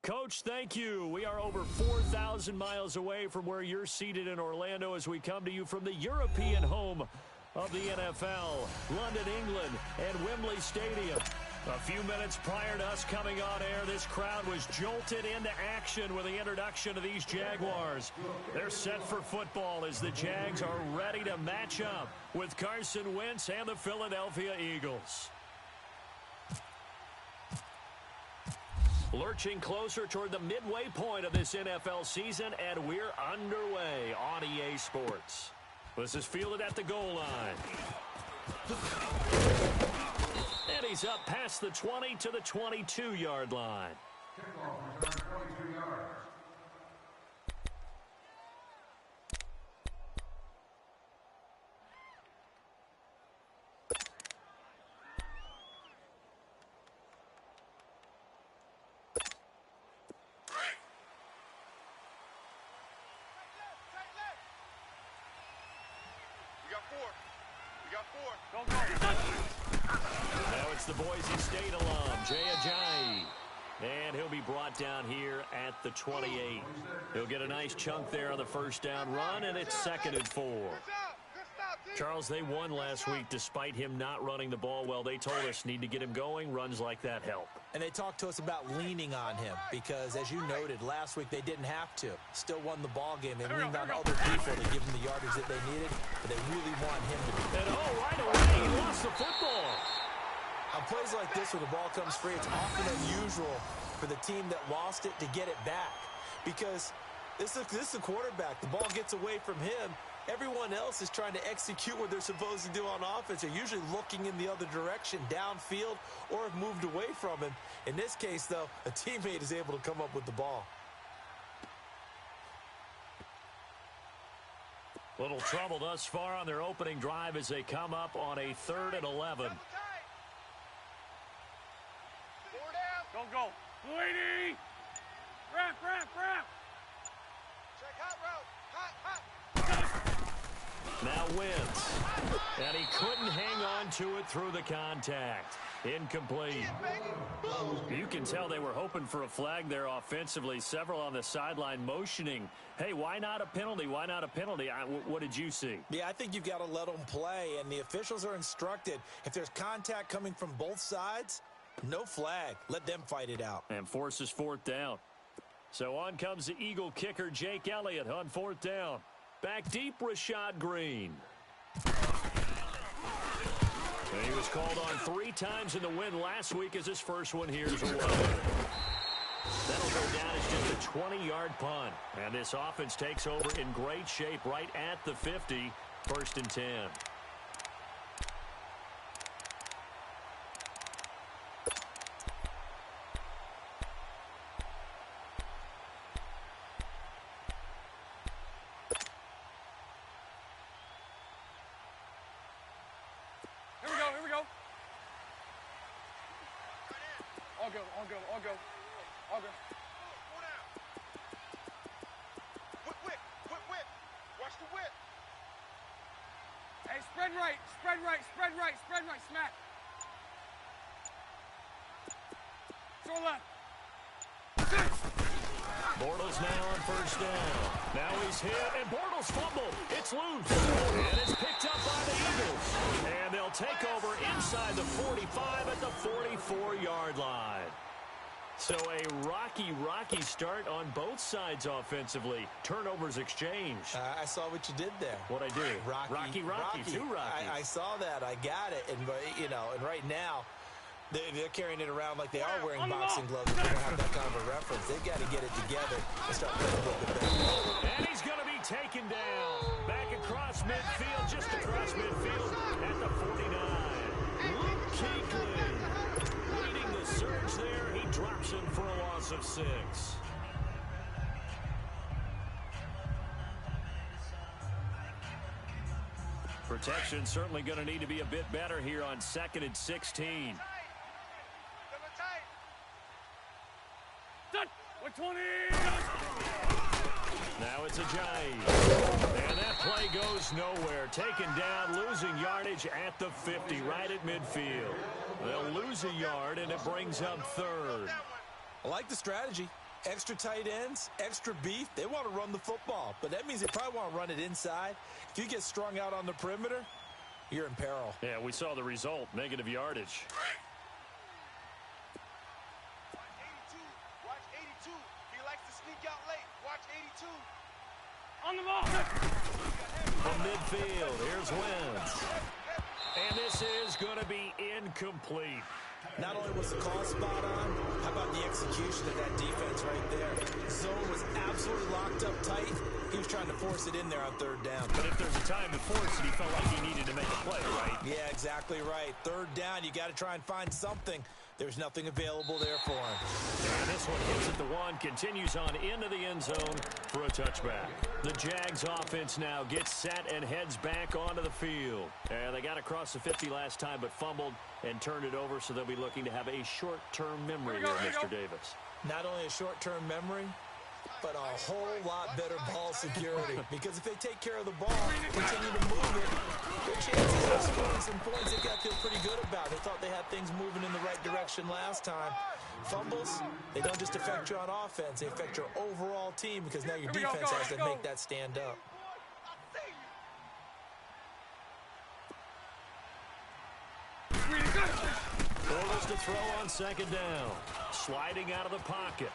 Coach, thank you. We are over 4,000 miles away from where you're seated in Orlando as we come to you from the European home of the NFL, London, England, and Wembley Stadium. A few minutes prior to us coming on air, this crowd was jolted into action with the introduction of these Jaguars. They're set for football as the Jags are ready to match up with Carson Wentz and the Philadelphia Eagles. Lurching closer toward the midway point of this NFL season, and we're underway on EA Sports. This is fielded at the goal line. And he's up past the 20 to the 22-yard line. Now it's the Boise State alum, Jay Ajayi. And he'll be brought down here at the 28. He'll get a nice chunk there on the first down run, and it's 2nd and 4. Charles, they won last week despite him not running the ball well. They told us need to get him going. Runs like that help. And they talked to us about leaning on him because, as you noted, last week they didn't have to. Still won the ball game. They leaned on other people to give him the yardage that they needed, but they really want him to do. And right away, he lost the football. On plays like this where the ball comes free, it's often unusual for the team that lost it to get it back because this is the quarterback. The ball gets away from him. Everyone else is trying to execute what they're supposed to do on offense. They're usually looking in the other direction, downfield, or have moved away from him. In this case, though, a teammate is able to come up with the ball. Little trouble thus far on their opening drive as they come up on a 3rd and 11. Don't go. 80. Wrap. Check hot route. Hot. Now Wentz. And he couldn't hang on to it through the contact. Incomplete. You can tell they were hoping for a flag there offensively. Several on the sideline motioning. Hey, why not a penalty? Why not a penalty? What did you see? Yeah, I think you've got to let them play, and the officials are instructed. If there's contact coming from both sides, no flag. Let them fight it out. And forces 4th down. So on comes the Eagle kicker, Jake Elliott, on 4th down. Back deep, Rashad Green. And he was called on 3 times in the win last week as his first one here is away. That'll go down as just a 20-yard punt. And this offense takes over in great shape right at the 50, 1st and 10. I'll go. Whip. Watch the whip. Hey, spread right. Smack. Throw left. Bortles now on 1st down. Now he's hit, and Bortles fumbled. It's loose, and it's picked up by the Eagles. And they'll take over inside the 45 at the 44-yard line. So a rocky start on both sides offensively. Turnovers exchanged. I saw what you did there. What'd I do? Rocky. 2 Rockies. I saw that. I got it. And right now, they're carrying it around like they are wearing boxing gloves. They're going to have that kind of a reference. They've got to get it together and start playing a little bit better. And he's going to be taken down. Back across midfield, just across midfield at the 49. Luke Kuechly leading the surge there. He drops him for a loss of 6. Protection certainly going to need to be a bit better here on 2nd and 16. Done. 120. Now it's Ajayi. And that play goes nowhere. Taken down, losing yardage at the 50, right at midfield. They'll lose a yard, and it brings up 3rd. I like the strategy. Extra tight ends, extra beef, they want to run the football. But that means they probably want to run it inside. If you get strung out on the perimeter, you're in peril. Yeah, we saw the result, negative yardage. Watch 82. He likes to sneak out late. Watch 82. On the ball. From midfield, here's Wentz. And this is going to be incomplete. Not only was the call spot on, how about the execution of that defense right there? Zone was absolutely locked up tight. He was trying to force it in there on third down. But if there's a time to force it, he felt like he needed to make a play, right? Yeah, exactly right. Third down, you got to try and find something. There's nothing available there for him. And this one hits at the one, continues on into the end zone for a touchback. The Jags offense now gets set and heads back onto the field. And they got across the 50 last time but fumbled and turned it over, so they'll be looking to have a short-term memory here, Mr. Davis. Not only a short-term memory, but a whole lot better ball security. Because if they take care of the ball, continue to move it, their chances of scoring some points, they got to feel pretty good about. They thought they had things moving in the right direction last time. Fumbles, they don't just affect you on offense, they affect your overall team because now your defense has to make that stand up. Bortles to throw on second down. Sliding out of the pocket.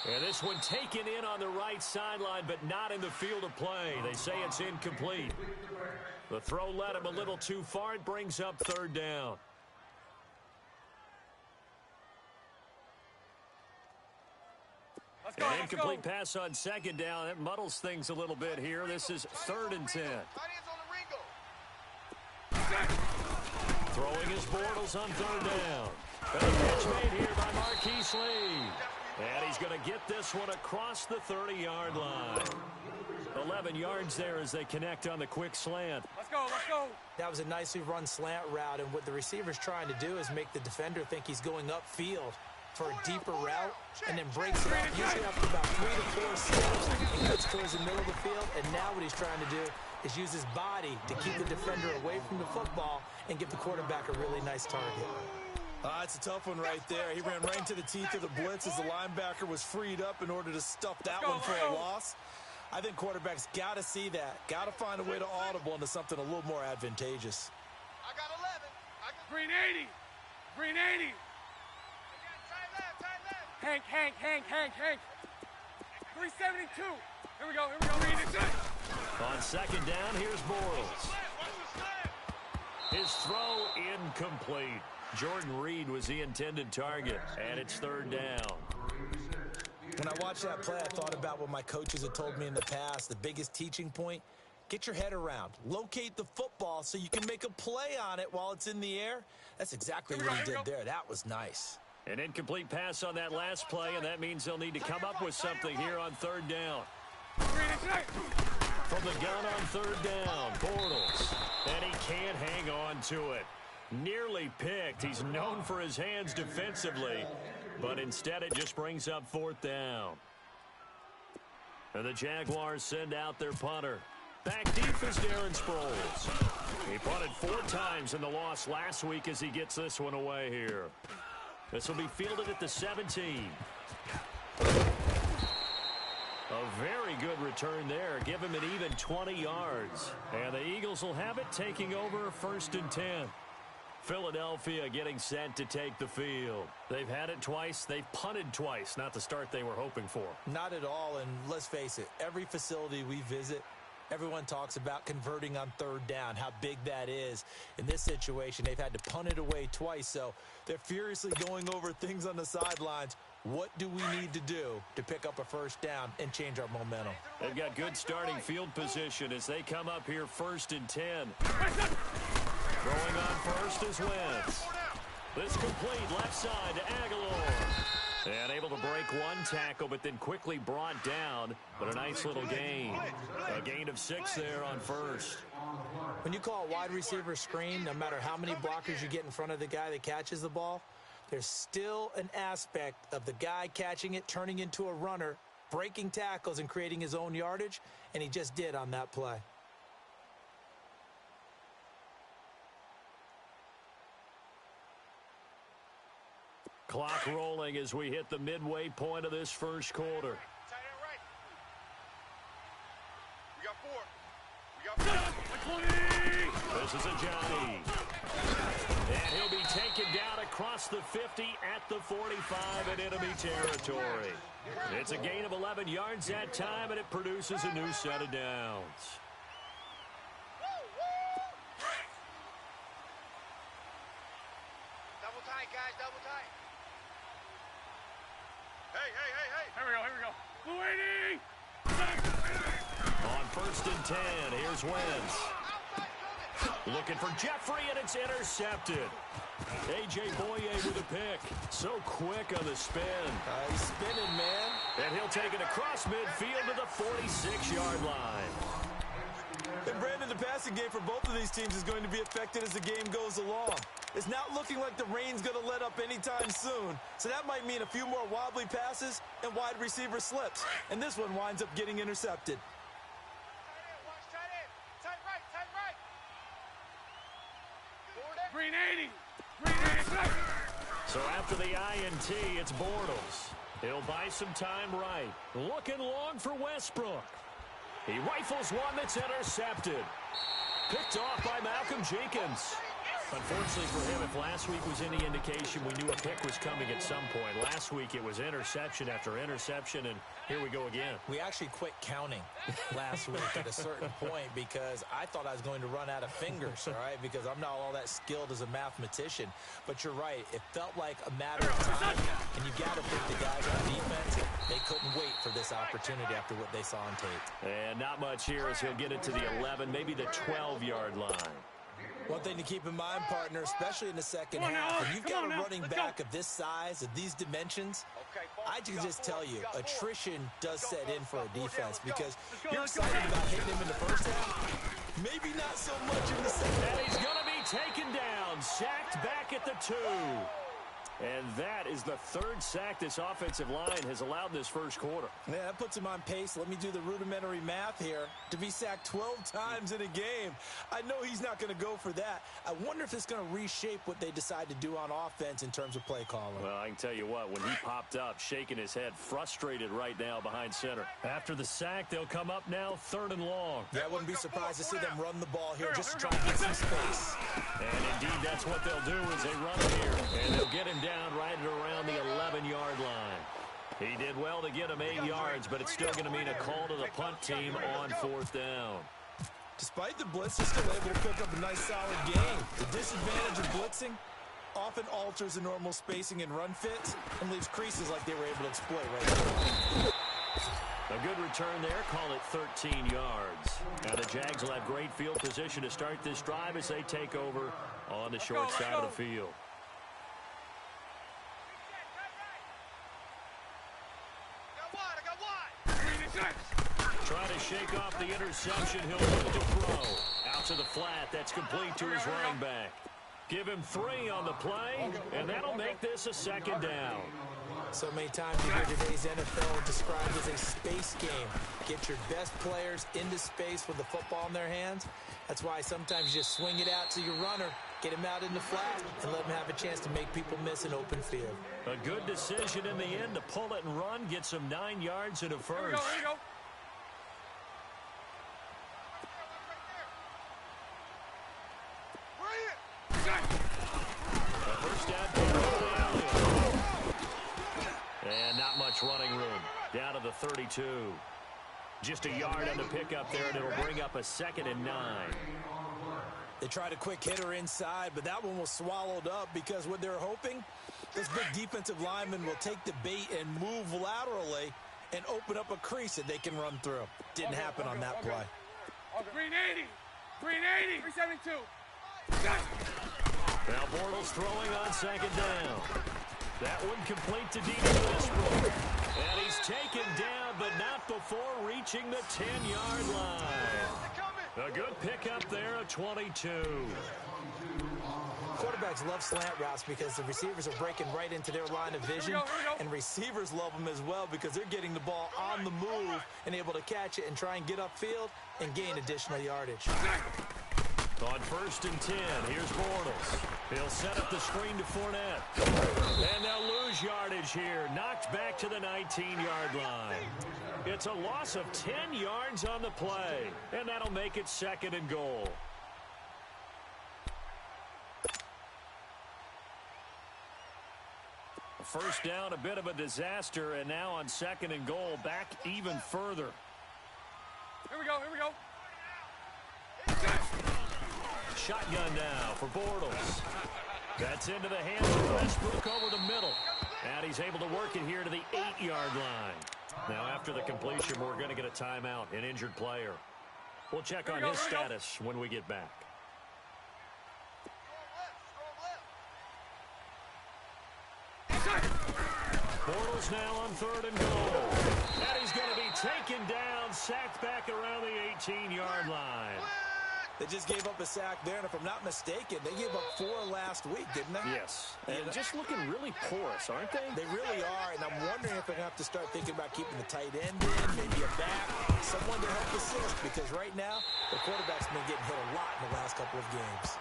And this one taken in on the right sideline, but not in the field of play. They say it's incomplete. The throw led him a little too far. It brings up third down. An incomplete pass on second down. That muddles things a little bit here. This is 3rd and 10. Throwing his Bortles on third down. And a pitch made here by Marquise Lee. And he's going to get this one across the 30-yard line. 11 yards there as they connect on the quick slant. Let's go, let's go. That was a nicely run slant route, and what the receiver's trying to do is make the defender think he's going upfield for a deeper route, and then breaks it up, usually after about 3 to 4 steps, and gets towards the middle of the field. And now what he's trying to do is use his body to keep the defender away from the football and give the quarterback a really nice target. It's a tough one right there. He ran right into the teeth of the blitz as the linebacker was freed up in order to stuff that one for a loss. I think quarterbacks got to see that. Got to find a way to audible into something a little more advantageous. I got 11. Green 80. Green 80. Hank. 372. Here we go. On second down, here's Bortles. His throw incomplete. Jordan Reed was the intended target, and it's third down. When I watched that play, I thought about what my coaches had told me in the past. The biggest teaching point, get your head around. Locate the football so you can make a play on it while it's in the air. That's exactly what he did there. That was nice. An incomplete pass on that last play, and that means they'll need to come up with something here on third down. From the gun on third down, Bortles. And he can't hang on to it. Nearly picked. He's known for his hands defensively, but instead it just brings up fourth down. And the Jaguars send out their punter. Back deep is Darren Sproles. He punted 4 times in the loss last week as he gets this one away here. This will be fielded at the 17. A very good return there. Give him an even 20 yards. And the Eagles will have it, taking over 1st and 10. Philadelphia getting set to take the field. They've had it twice. They've punted twice. Not the start they were hoping for. Not at all, and let's face it, every facility we visit, everyone talks about converting on third down, how big that is. In this situation, they've had to punt it away twice, so they're furiously going over things on the sidelines. What do we need to do to pick up a first down and change our momentum? They've got good starting field position as they come up here 1st and 10. Throwing on first is Wentz. This complete left side to Aguilar. And able to break one tackle, but then quickly brought down. But a nice little gain. A gain of 6 there on first. When you call a wide receiver screen, no matter how many blockers you get in front of the guy that catches the ball, there's still an aspect of the guy catching it, turning into a runner, breaking tackles and creating his own yardage, and he just did on that play. Clock rolling as we hit the midway point of this first quarter. Tight end right. We got 4. This is a Johnny. And he'll be taken down across the 50 at the 45 in enemy territory. It's a gain of 11 yards that time, and it produces a new set of downs. Double tight, guys, double tight. Hey. Here we go. Louie! On 1st and 10, here's Wentz. Looking for Jeffrey, and it's intercepted. A.J. Boye with a pick. So quick on the spin. He's spinning, man. And he'll take it across midfield to the 46-yard line. And Brandon, the passing game for both of these teams is going to be affected as the game goes along. It's not looking like the rain's going to let up anytime soon. So that might mean a few more wobbly passes and wide receiver slips. And this one winds up getting intercepted. Watch tight end. Tight right. Green 80. So after the INT, it's Bortles. He'll buy some time right. Looking long for Westbrook. He rifles one that's intercepted. Picked off by Malcolm Jenkins. Unfortunately for him, if last week was any indication, we knew a pick was coming at some point. Last week it was interception after interception, and here we go again. We actually quit counting last week at a certain point because I thought I was going to run out of fingers, all right, because I'm not all that skilled as a mathematician. But you're right. It felt like a matter of time, and you got to think the guys on defense, they couldn't wait for this opportunity after what they saw on tape. And not much here as he'll get it to the 11, maybe the 12-yard line. One thing to keep in mind, partner, especially in the second half, when you've got a running back of this size, of these dimensions, I can just tell you, attrition does set in for a defense because you're excited about hitting him in the first half, maybe not so much in the second. And he's going to be taken down, sacked back at the 2. And that is the 3rd sack this offensive line has allowed this first quarter. Yeah, that puts him on pace. Let me do the rudimentary math here. To be sacked 12 times in a game, I know he's not going to go for that. I wonder if it's going to reshape what they decide to do on offense in terms of play calling. Well, I can tell you what, when he popped up, shaking his head, frustrated right now behind center. After the sack, they'll come up now 3rd and long. Yeah, I wouldn't be surprised to see them run the ball here just to try and get some space. And indeed, that's what they'll do is they run it here. And they'll get him down right at around the 11-yard line. He did well to get him 8 yards, but it's still going to mean a call to the punt team on 4th down. Despite the blitz, they're still able to pick up a nice solid game. The disadvantage of blitzing often alters the normal spacing and run fits and leaves creases like they were able to exploit right there. A good return there, call it 13 yards. Now the Jags will have great field position to start this drive as they take over on the short side of the field. Trying to shake off the interception. He'll look to throw. Out to the flat. That's complete to his running back. Give him 3 on the play, and that'll make this a 2nd down. So many times you hear today's NFL described as a space game. Get your best players into space with the football in their hands. That's why sometimes you just swing it out to your runner, get him out in the flat, and let him have a chance to make people miss an open field. A good decision in the end to pull it and run, get some 9 yards and a first. Here we go. A first down. And not much running room. Down to the 32. Just a yard on the pickup there, and it'll bring up a 2nd and 9. They tried a quick hitter inside, but that one was swallowed up because what they're hoping, this big defensive lineman will take the bait and move laterally and open up a crease that they can run through. Didn't happen on that play. Green 80. 372. Now Bortles throwing on 2nd down. That one complete to Dede Westbrook. And he's taken down, but not before reaching the 10-yard line. A good pickup there of 22. Quarterbacks love slant routes because the receivers are breaking right into their line of vision, and receivers love them as well because they're getting the ball on the move and able to catch it and try and get upfield and gain additional yardage. On 1st and 10, here's Bortles. He'll set up the screen to Fournette. And they'll lose lose yardage here. Knocked back to the 19-yard line. It's a loss of 10 yards on the play, and that'll make it 2nd and goal. First down, a bit of a disaster, and now on 2nd and goal, back even further. Here we go, here we go. Shotgun now for Bortles. That's into the hands of Westbrook over the middle. And he's able to work it here to the 8-yard line. Now, after the completion, we're going to get a timeout, an injured player. We'll check on his status when we get back. Bortles now on 3rd and goal. And he's going to be taken down, sacked back around the 18-yard line. They just gave up a sack there, and if I'm not mistaken, they gave up 4 last week, didn't they? Yes. And just looking really porous, aren't they? They really are, and I'm wondering if they're going to have to start thinking about keeping the tight end in, maybe a back, someone to help assist, because right now, the quarterback's been getting hit a lot in the last couple of games.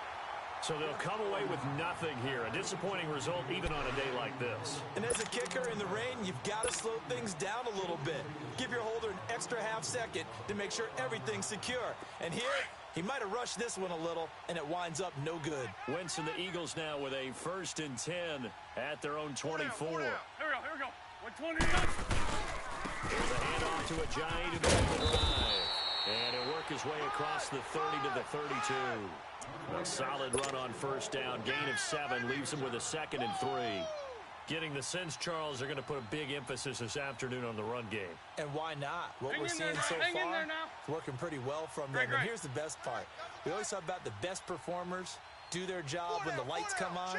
So they'll come away with nothing here. A disappointing result even on a day like this. And as a kicker in the rain, you've got to slow things down a little bit. Give your holder an extra half second to make sure everything's secure. And here, he might have rushed this one a little, and it winds up no good. Wentz and the Eagles now with a 1st and 10 at their own 24. Here we go. 120. Here's a handoff to Ajayi to begin the drive. And he'll work his way across the 30 to the 32. A solid run on 1st down. Gain of 7 leaves him with a 2nd and 3. Getting the sense, Charles, they're going to put a big emphasis this afternoon on the run game. And why not? What we're seeing so far is working pretty well from them. And here's the best part. We always talk about the best performers do their job when the lights come on.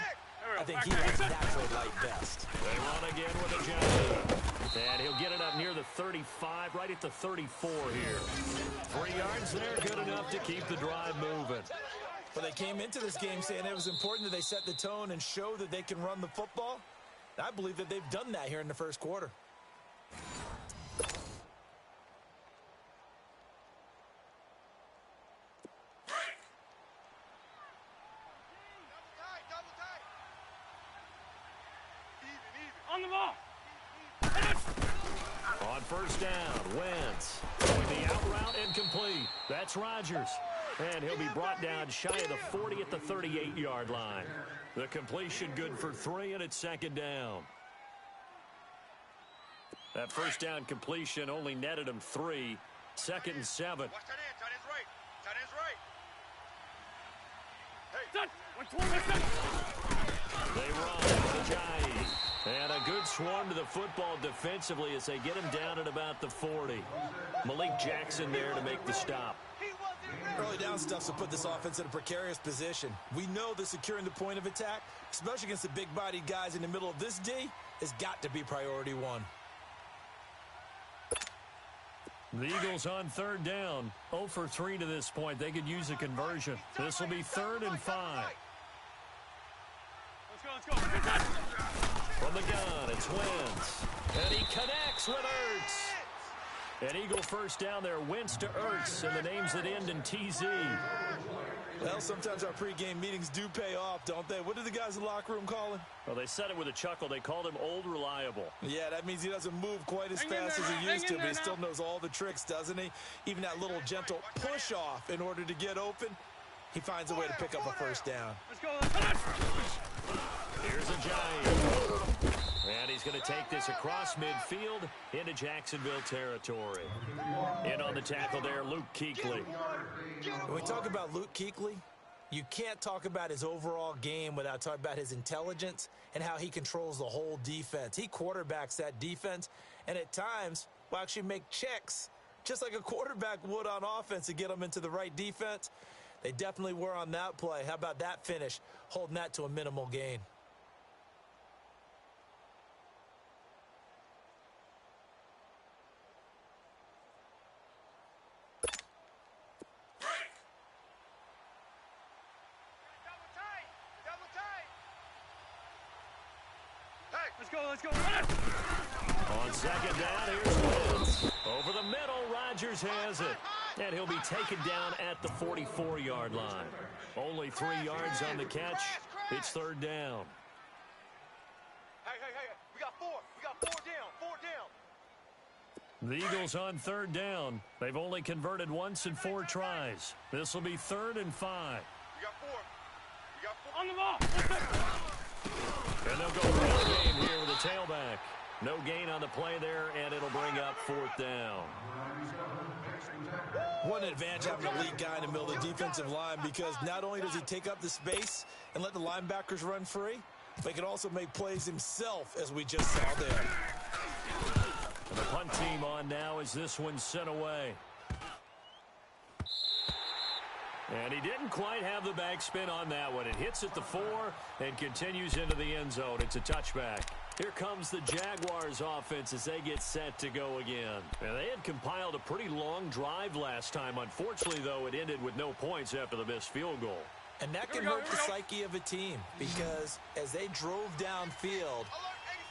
I think he has naturally light best. They run again with Ajayi. And he'll get it up near the 35, right at the 34 here. 3 yards there, good enough to keep the drive moving. Well, they came into this game saying it was important that they set the tone and show that they can run the football. I believe that they've done that here in the 1st quarter. On the ball. On 1st down, Wentz going the out route and complete. That's Rodgers. And he'll be brought down shy of the 40 at the 38-yard line. The completion good for 3, and it's 2nd down. That 1st down completion only netted him 3. 2nd and 7. Watch that end. Tight end's right. Tight end's right. Hey. They run with Ajayi. And a good swarm to the football defensively as they get him down at about the 40. Malik Jackson there to make the stop. Early down stuff will put this offense in a precarious position. We know that securing the point of attack, especially against the big-bodied guys in the middle of this D, has got to be priority 1. The Eagles on 3rd down. 0 for 3 to this point. They could use a conversion. This will be 3rd and 5. Let's go. From the gun, it's Wentz. And he connects with Ertz. An Eagle 1st down there, Wentz to Ertz, and the names that end in TZ. Well, sometimes our pregame meetings do pay off, don't they? What do the guys in the locker room call him? Well, they said it with a chuckle. They called him Old Reliable. Yeah, that means he doesn't move quite as fast as he used to, but he still knows all the tricks, doesn't he? Even that little gentle push-off in order to get open, he finds a way to pick up a 1st down. Let's go. Here's Ajayi. And he's going to take this across midfield into Jacksonville territory. In on the tackle there, Luke Kuechly. When we talk about Luke Kuechly, you can't talk about his overall game without talking about his intelligence and how he controls the whole defense. He quarterbacks that defense, and at times will actually make checks, just like a quarterback would on offense to get them into the right defense. They definitely were on that play. How about that finish, holding that to a minimal gain? Let's go. On 2nd down, here's Wentz. Over the middle, Rodgers has it. And he'll be taken down at the 44-yard line. Only 3 yards on the catch. It's 3rd down. Hey. We got four. We got four down. Four down. The Eagles on third down. They've only converted once in 4 tries. This will be 3rd and 5. We got four. We got four. On the ball. And they'll go real game here with a tailback. No gain on the play there, and it'll bring up 4th down. What an advantage having a lead guy in the middle of the defensive line, because not only does he take up the space and let the linebackers run free, but he can also make plays himself, as we just saw there. And the punt team on now as this one's sent away. And he didn't quite have the backspin on that one. It hits at the 4 and continues into the end zone. It's a touchback. Here comes the Jaguars offense as they get set to go again. And they had compiled a pretty long drive last time. Unfortunately, though, it ended with no points after the missed field goal. And that can hurt the psyche of a team, because as they drove downfield,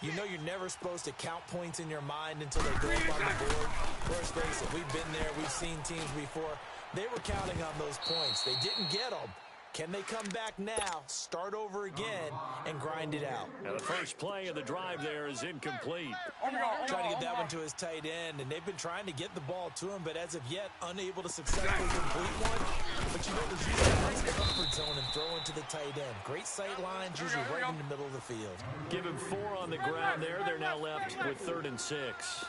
you know you're never supposed to count points in your mind until they go up on the board. Let's face it, we've been there. We've seen teams before. They were counting on those points. They didn't get them. Can they come back now, start over again, and grind it out? Now the first play of the drive there is incomplete. Trying to get that one to his tight end, and they've been trying to get the ball to him, but as of yet, unable to successfully complete one. But you know, there's usually a nice comfort zone and throw into the tight end. Great sight lines, usually right in the middle of the field. Give him 4 on the ground there. They're now left with 3rd and 6.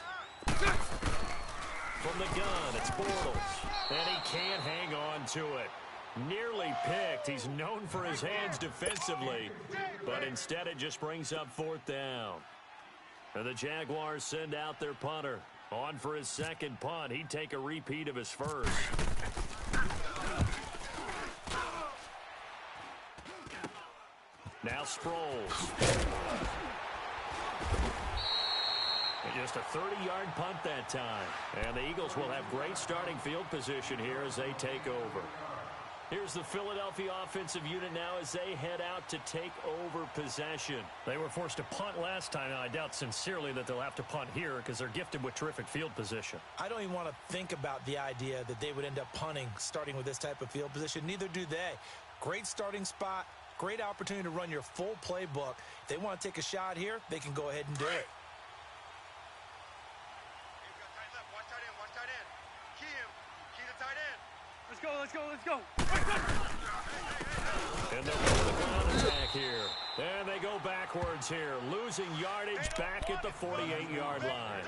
From the gun, it's Bortles. And he can't hang on to it. Nearly picked. He's known for his hands defensively, but instead it just brings up 4th down. And the Jaguars send out their punter. On for his second punt. He'd take a repeat of his first. Now Sproles. Just a 30-yard punt that time. And the Eagles will have great starting field position here as they take over. Here's the Philadelphia offensive unit now as they head out to take over possession. They were forced to punt last time, and I doubt sincerely that they'll have to punt here because they're gifted with terrific field position. I don't even want to think about the idea that they would end up punting starting with this type of field position. Neither do they. Great starting spot, great opportunity to run your full playbook. If they want to take a shot here, they can go ahead and do it. Let's go, let's go. And they'll go to the ground attack here. And they go backwards here, losing yardage back at the 48-yard line.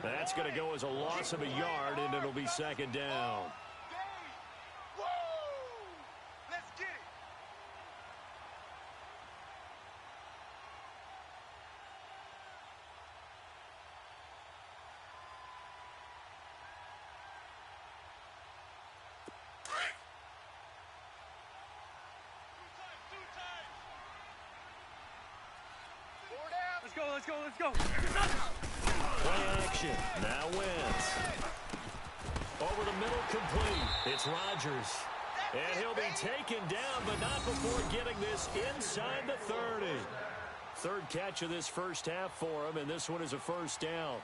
That's going to go as a loss of a yard, and it'll be 2nd down. Let's get it. Let's go, let's go. Play action. Now Wentz. Over the middle, complete. It's Rodgers. And he'll be taken down, but not before getting this inside the 30. 3rd catch of this first half for him, and this one is a 1st down.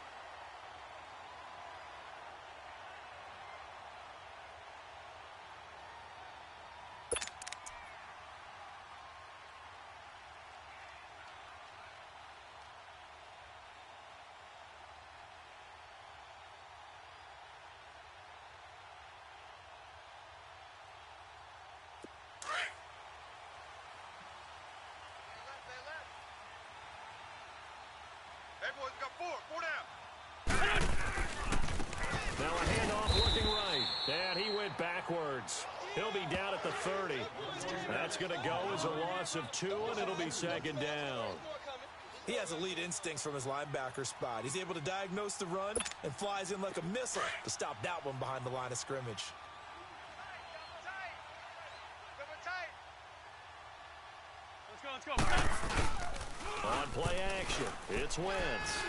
Boys, we got four down. Now a handoff working right. And he went backwards. He'll be down at the 30. That's going to go as a loss of 2, and it'll be 2nd down. He has elite instincts from his linebacker spot. He's able to diagnose the run and flies in like a missile to stop that one behind the line of scrimmage. Let's go. On play action, it's Wentz.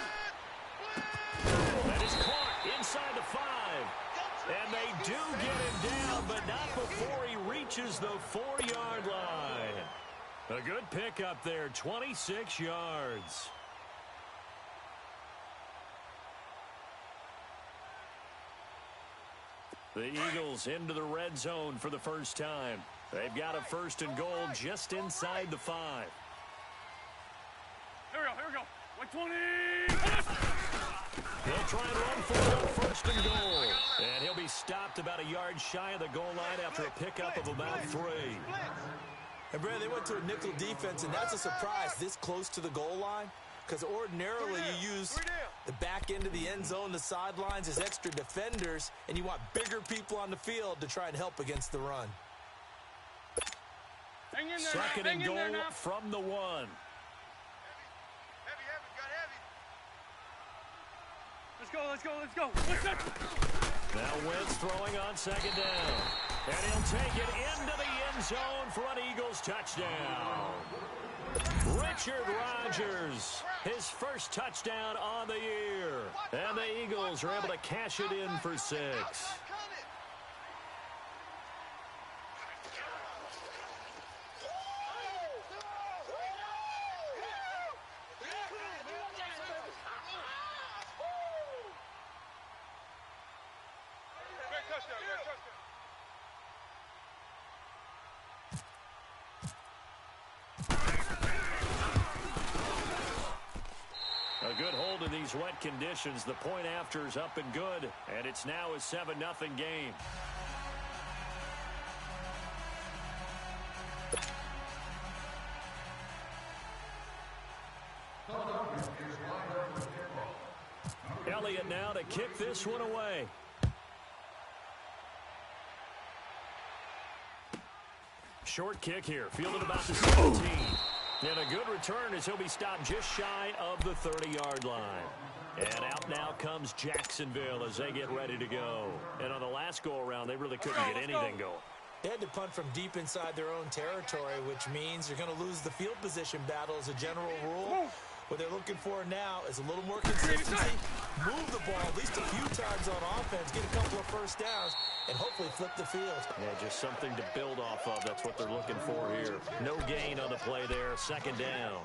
That is caught inside the 5. And they do get him down, but not before he reaches the 4-yard line. A good pickup there, 26 yards. The Eagles into the red zone for the first time. They've got a 1st and goal just inside the 5. Here we go, here we go. He'll try and run for it on first and goal. And he'll be stopped about a yard shy of the goal line after a pickup of about 3. And, Brad, they went to a nickel defense, and that's a surprise this close to the goal line. Because ordinarily you use the back end of the end zone, the sidelines as extra defenders, and you want bigger people on the field to try and help against the run. Second and goal from the 1. Heavy, got heavy. Let's go. Now Wentz throwing on second down. And he'll take it into the end zone for an Eagles touchdown. Richard Rodgers, his first touchdown on the year. And the Eagles are able to cash it in for 6. A good hold in these wet conditions. The point after is up and good, and it's now a 7-0 game. Elliott now to kick this one away. Short kick here, fielded about the 17. And a good return as he'll be stopped just shy of the 30-yard line. And out now comes Jacksonville as they get ready to go. And on the last go-around, they really couldn't get anything going. They had to punt from deep inside their own territory, which means you're going to lose the field position battle as a general rule. What they're looking for now is a little more consistency, move the ball at least a few times on offense, get a couple of first downs, and hopefully flip the field. Yeah, just something to build off of. That's what they're looking for here. No gain on the play there. Second down.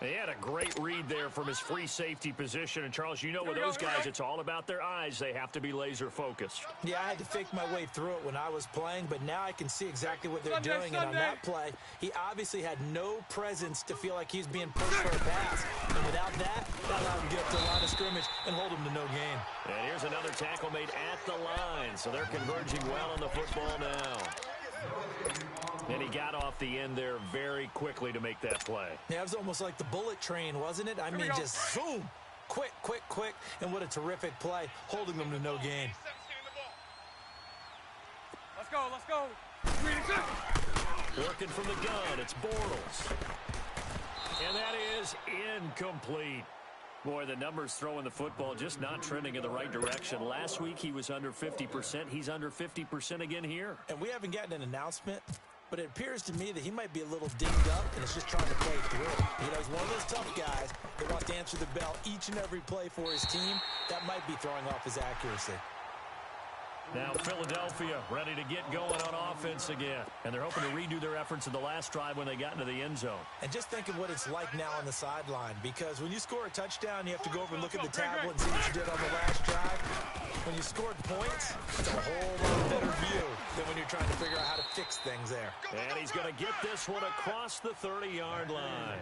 He had a great read there from his free safety position. And, Charles, you know with those guys, it's all about their eyes. They have to be laser-focused. Yeah, I had to fake my way through it when I was playing, but now I can see exactly what they're doing. And on that play, he obviously had no presence to feel like he's being pushed for a pass. And without that, that allowed him to get up to the line of scrimmage and hold him to no gain. And here's another tackle made at the line. So they're converging well on the football now. And he got off the end there very quickly to make that play. Yeah, it was almost like the bullet train, wasn't it? I mean, just zoom, quick, and what a terrific play, holding them to no gain. Let's go. Working from the gun, it's Bortles. And that is incomplete. Boy, the numbers throwing the football just not trending in the right direction. Last week he was under 50%. He's under 50% again here. And we haven't gotten an announcement, but it appears to me that he might be a little dinged up and is just trying to play through. You know, he's one of those tough guys that wants to answer the bell each and every play for his team. That might be throwing off his accuracy. Now Philadelphia ready to get going on offense again. And they're hoping to redo their efforts in the last drive when they got into the end zone. And just think of what it's like now on the sideline, because when you score a touchdown, you have to go over and look at the tablet and see what you did on the last drive. When you scored points, it's a whole lot better view than when you're trying to figure out how to fix things there. And he's going to get this one across the 30-yard line.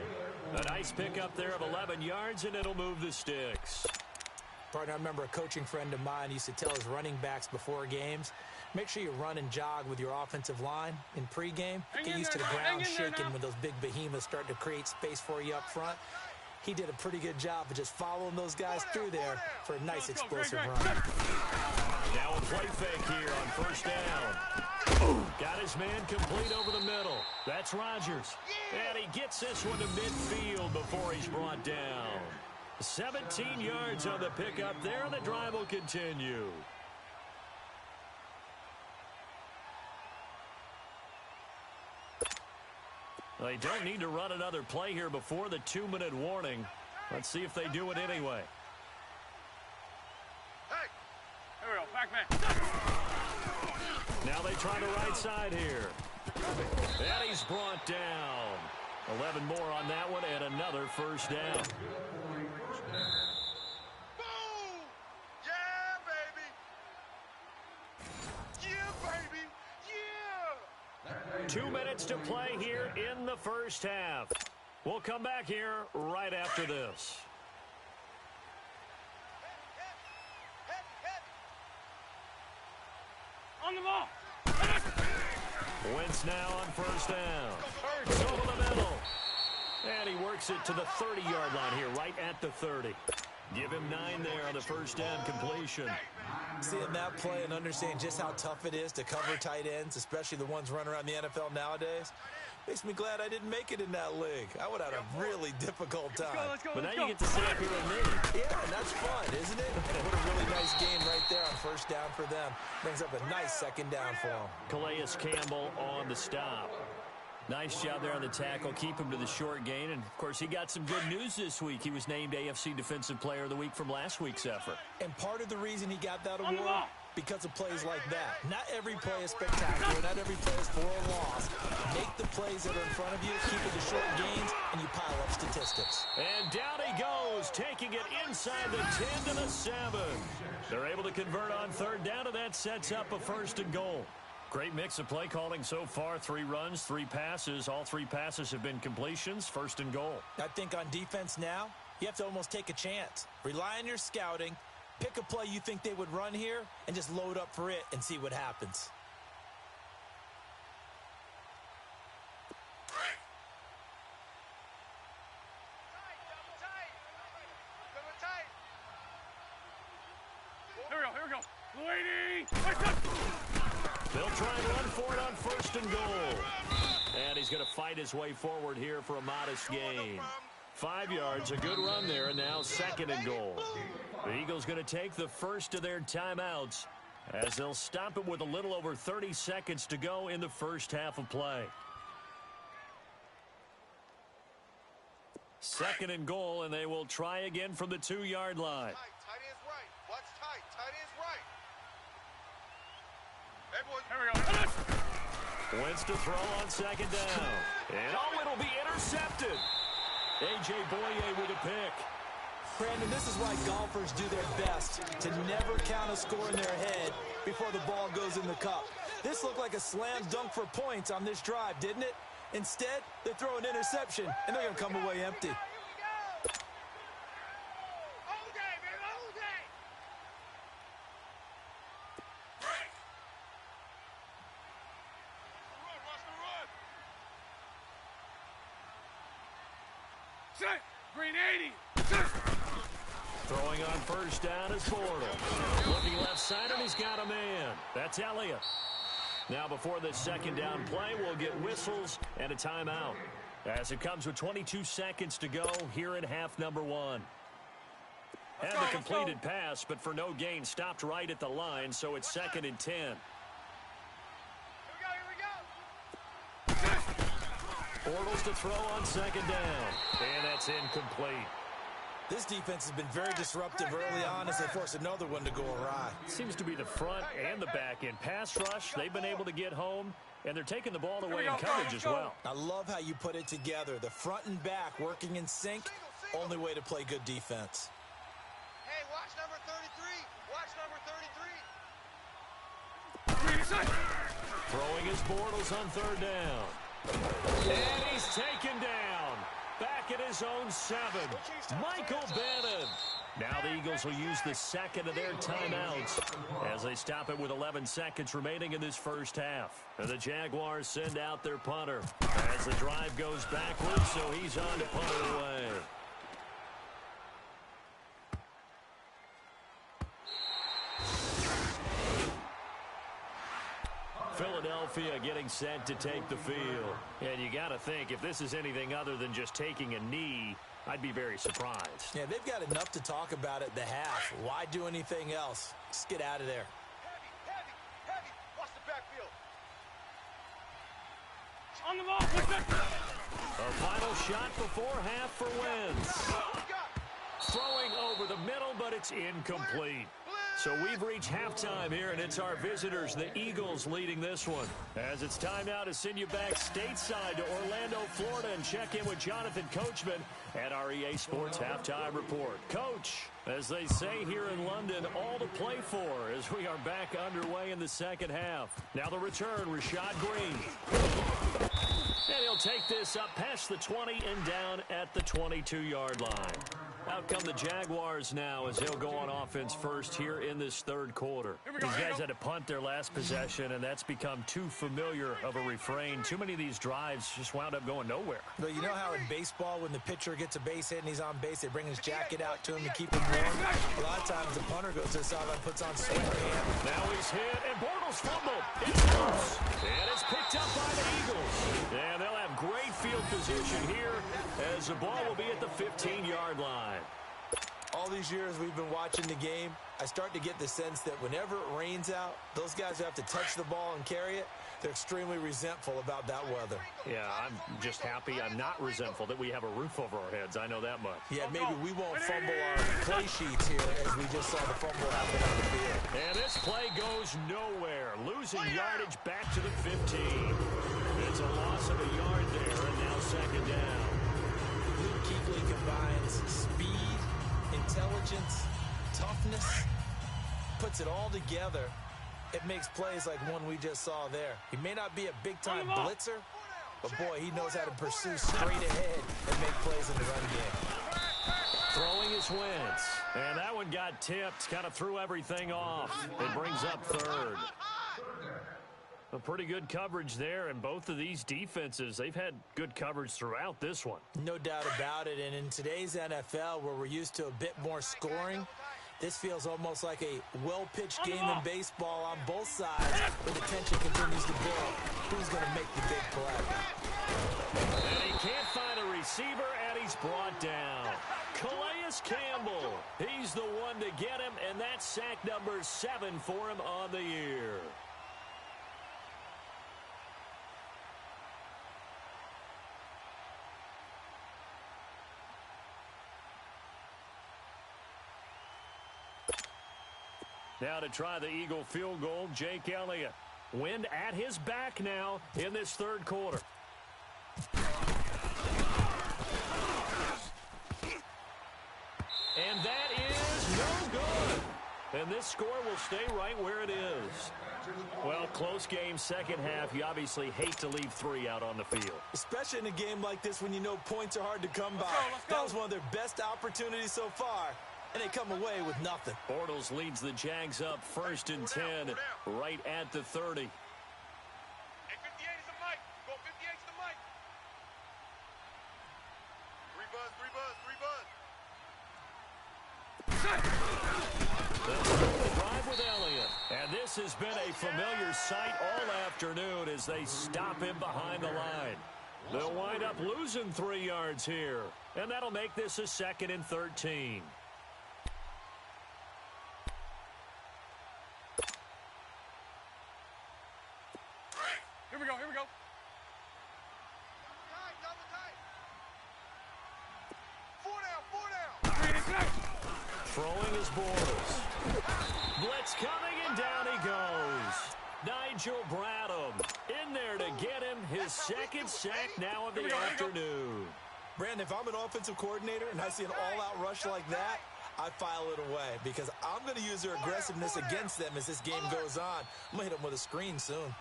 A nice pickup there of 11 yards, and it'll move the sticks. Partner, I remember a coaching friend of mine used to tell his running backs before games, make sure you run and jog with your offensive line in pregame. Get used to the ground shaking when those big behemoths start to create space for you up front. He did a pretty good job of just following those guys through there for a nice explosive run. Now a play fake here on first down. Got his man complete over the middle. That's Rodgers. And he gets this one to midfield before he's brought down. 17 yards on the pickup there, and the drive will continue. They don't need to run another play here before the 2-minute warning. Let's see if they do it anyway. Hey! Here we go, back man. Now they try the right side here. And he's brought down. 11 more on that one, and another first down. Boom! Yeah, baby! Yeah, baby! Yeah! 2 minutes to play here in the first half. We'll come back here right after this. On the ball. Wentz now on first down. Hurts over the middle. And he works it to the 30-yard line here, right at the 30. Give him 9 there on the first down completion. Seeing that play and understanding just how tough it is to cover tight ends, especially the ones running around the NFL nowadays, makes me glad I didn't make it in that league. I would have had a really difficult time. But now you get to sit up here with me. Yeah, and that's fun, isn't it? And what a really nice game right there on first down for them. Brings up a nice second down for them. Calais Campbell on the stop. Nice job there on the tackle. Keep him to the short gain. And, of course, he got some good news this week. He was named AFC Defensive Player of the Week from last week's effort. And part of the reason he got that award, because of plays like that. Not every play is spectacular. Not every play is for a loss. Make the plays that are in front of you, keep it to short gains, and you pile up statistics. And down he goes, taking it inside the 10 to the 7. They're able to convert on third down, and that sets up a first and goal. Great mix of play calling so far. 3 runs, 3 passes. All 3 passes have been completions. First and goal. I think on defense now, you have to almost take a chance. Rely on your scouting. Pick a play you think they would run here and just load up for it and see what happens. Here we go. Lady! They'll try and run for it on first and goal. And he's going to fight his way forward here for a modest gain. 5 yards, a good run there, and now second and goal. The Eagles going to take the first of their timeouts as they'll stop it with a little over 30 seconds to go in the first half of play. Second and goal, and they will try again from the 2-yard line. Tight end's right. Watch tight. Tight end's right. Hey, boys. Here we go. Wentz to throw on second down. And it'll be intercepted. A.J. Boye with a pick. Brandon, this is why golfers do their best to never count a score in their head before the ball goes in the cup. This looked like a slam dunk for points on this drive, didn't it? Instead, they throw an interception, and they're going to come away empty. Green 80. Throwing on first down is Bortles. Looking left side, and he's got a man. That's Elliott. Now before this second down play, we'll get whistles and a timeout, as it comes with 22 seconds to go here in half number 1. And the completed pass, but for no gain, stopped right at the line, so it's second and 10. Here we go. Bortles to throw on second down, and that's incomplete. This defense has been very disruptive early on as they force another one to go awry. Seems to be the front and the back end. Pass rush, they've been able to get home, and they're taking the ball away in coverage as well. I love how you put it together. The front and back working in sync, only way to play good defense. Hey, watch number 33. Watch number 33. Throwing his Bortles on third down. And he's taken down. Back at his own 7. Michael Bannon. Now the Eagles will use the second of their timeouts as they stop it with 11 seconds remaining in this first half. And the Jaguars send out their punter as the drive goes backwards, so he's on to punt it away. Philadelphia getting set to take the field. And you got to think, if this is anything other than just taking a knee, I'd be very surprised. Yeah, they've got enough to talk about at the half. Why do anything else? Just get out of there. Heavy. Watch the backfield. On the ball. A final shot before half for Wentz. Throwing over the middle, but it's incomplete. So we've reached halftime here, and it's our visitors, the Eagles, leading this one. As it's time now to send you back stateside to Orlando, Florida, and check in with Jonathan Coachman at our EA Sports Halftime Report. Coach, as they say here in London, all to play for as we are back underway in the second half. Now the return, Rashad Green. And he'll take this up past the 20 and down at the 22-yard line. Out come the Jaguars now as they'll go on offense first here in this third quarter. These guys had to punt their last possession, and that's become too familiar of a refrain. Too many of these drives just wound up going nowhere. Well, you know how in baseball, when the pitcher gets a base hit and he's on base, they bring his jacket out to him to keep him warm? A lot of times the punter goes to the sideline, puts on sweatband. Now he's hit, and Bortles fumbled. It's loose, and it's picked up by the Eagles. And they'll have great field position here as the ball will be at the 15-yard line. All these years we've been watching the game, I start to get the sense that whenever it rains out, those guys who have to touch the ball and carry it, they're extremely resentful about that weather. Yeah, I'm just happy I'm not resentful that we have a roof over our heads. I know that much. Yeah, maybe we won't fumble our play sheets here as we just saw the fumble happen on the field. And this play goes nowhere. Losing yardage back to the 15. It's a loss of a yard there, and now second down. Luke Kuechly combines speed, intelligence, toughness, puts it all together. It makes plays like one we just saw there. He may not be a big-time blitzer, but, boy, he knows how to pursue straight ahead and make plays in the run game. Throwing his Wentz. And that one got tipped, kind of threw everything off. It brings up third. A pretty good coverage there, and both of these defenses, they've had good coverage throughout this one. No doubt about it, and in today's NFL, where we're used to a bit more scoring, this feels almost like a well-pitched game in baseball on both sides, where the tension continues to build. Who's going to make the big play? And he can't find a receiver, and he's brought down. Calais Campbell, he's the one to get him, and that's sack number 7 for him on the year. Now to try the Eagle field goal, Jake Elliott. Wind at his back now in this third quarter. And that is no good. And this score will stay right where it is. Well, close game, second half. You obviously hate to leave 3 out on the field. Especially in a game like this when you know points are hard to come by. That was one of their best opportunities so far. And they come away with nothing. Bortles leads the Jags up 1st and 10 right at the 30. Hey, 58 is the mic. Go 58 is the mic. 3 buzz, 3 buzz, 3 buzz. The drive with Elliott. And this has been a familiar sight all afternoon as they stop him behind the line. They'll wind up losing 3 yards here. And that'll make this a 2nd and 13. Here we go, here we go. Double tight. 4 down. Throwing his Bortles. Blitz coming, and down he goes. Nigel Bradham in there to get him his 2nd sack now of the afternoon. Brandon, if I'm an offensive coordinator and I see an all-out rush like that, I file it away because I'm going to use their aggressiveness against them as this game goes on. I'm going to hit them with a screen soon.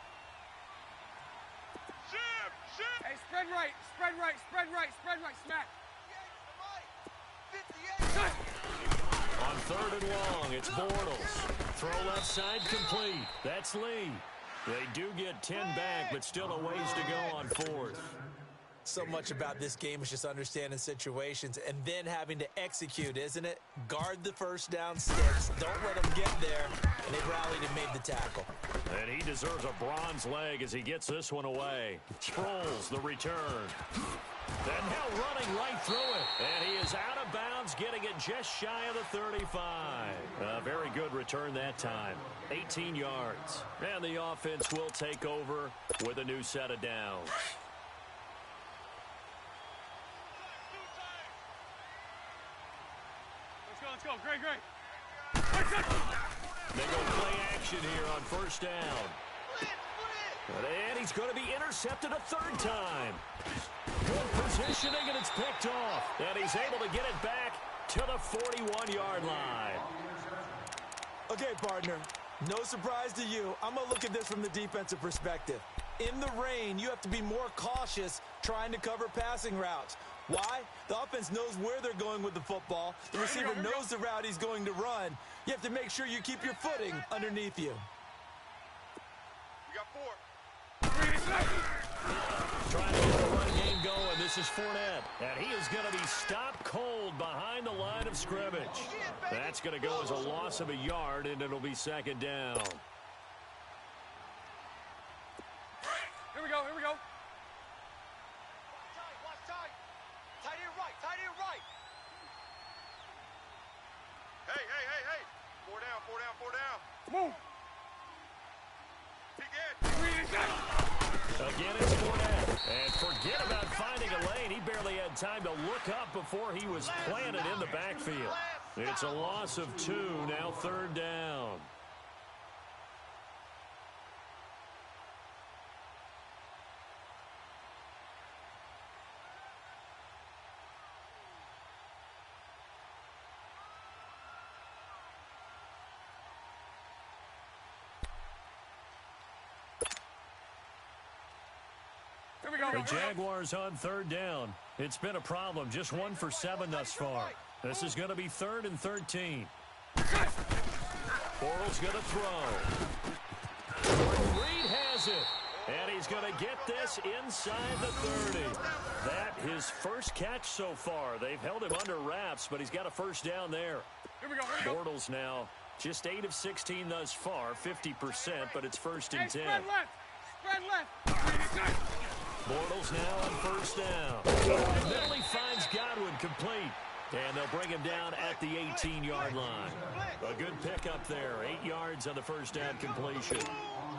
Hey, spread right, spread right, spread right, spread right, smack. 58. On 3rd and long, it's Bortles. Throw left side complete. That's Lee. They do get 10 back, but still a ways to go on 4th. So much about this game is just understanding situations and then having to execute, isn't it? Guard the first down sticks. Don't let them get there. And they rallied and made the tackle. And he deserves a bronze leg as he gets this one away. Sproles the return. And now running right through it. And he is out of bounds, getting it just shy of the 35. A very good return that time. 18 yards. And the offense will take over with a new set of downs. Let's go, great. They go play action here on 1st down. And he's going to be intercepted a 3rd time. Good positioning, and it's picked off. And he's able to get it back to the 41-yard line. Okay, partner, no surprise to you. I'm going to look at this from the defensive perspective. In the rain, you have to be more cautious trying to cover passing routes. Why? The offense knows where they're going with the football. The receiver knows the route he's going to run. You have to make sure you keep your footing underneath you. We got 4. Trying to get the run game going. This is Fournette. And he is going to be stopped cold behind the line of scrimmage. That's going to go as a loss of a yard, and it'll be second down. Here we go, here we go. Watch tight. Tight end right, tight end right. Hey. 4 down, 4 down, 4 down. Move. Peek in. Again, it's Fournette. And forget about finding a lane. He barely had time to look up before he was planted in the backfield. It's a loss of 2, now third down. The Jaguars on third down. It's been a problem. Just 1 for 7 thus far. This is going to be 3rd and 13. Bortles going to throw. Reed has it. And he's going to get this inside the 30. That his first catch so far. They've held him under wraps, but he's got a first down there. Here we go. Bortles now just 8 of 16 thus far, 50%, but it's 1st and 10. Spread left. Spread left. Bortles now on first down. Then he finds Godwin complete. And they'll bring him down at the 18-yard line. A good pickup there. 8 yards on the first down completion.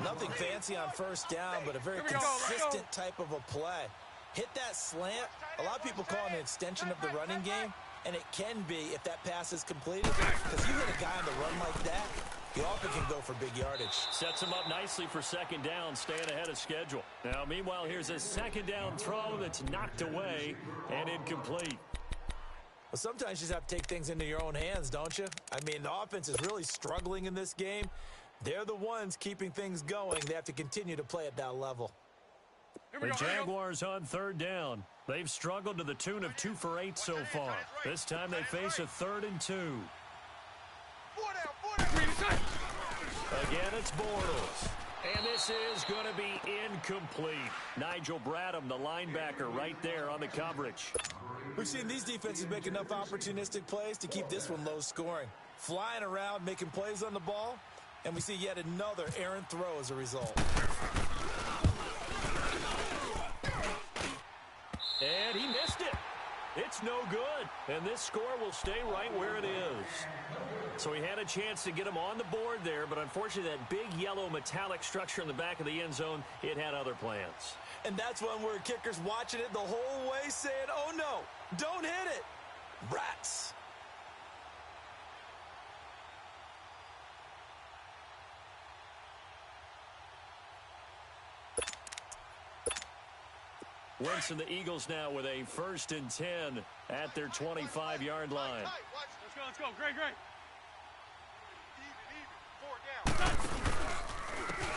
Nothing fancy on first down, but a very consistent type of a play. Hit that slant. A lot of people call it an extension of the running game, and it can be if that pass is completed. Because you hit a guy on the run like that, you often can go for big yardage. Sets him up nicely for second down, staying ahead of schedule. Now, meanwhile, here's a second down throw that's knocked away and incomplete. Well, sometimes you just have to take things into your own hands, don't you? I mean, the offense is really struggling in this game. They're the ones keeping things going. They have to continue to play at that level. The Jaguars on third down. They've struggled to the tune of 2 for 8 so far. This time they face a 3rd and 2. 4 down, 4 down. Again, it's Bortles. And this is going to be incomplete. Nigel Bradham, the linebacker, right there on the coverage. We've seen these defenses make enough opportunistic plays to keep this one low scoring. Flying around, making plays on the ball, and we see yet another errant throw as a result. And he missed it. It's no good. And this score will stay right where it is. So he had a chance to get him on the board there, but unfortunately that big yellow metallic structure in the back of the end zone, it had other plans. And that's one where kicker's watching it the whole way saying, oh no, don't hit it. Rats. Wentz and the Eagles now with a 1st and 10 at their 25-yard line. Let's go. Great. Even. 4 down.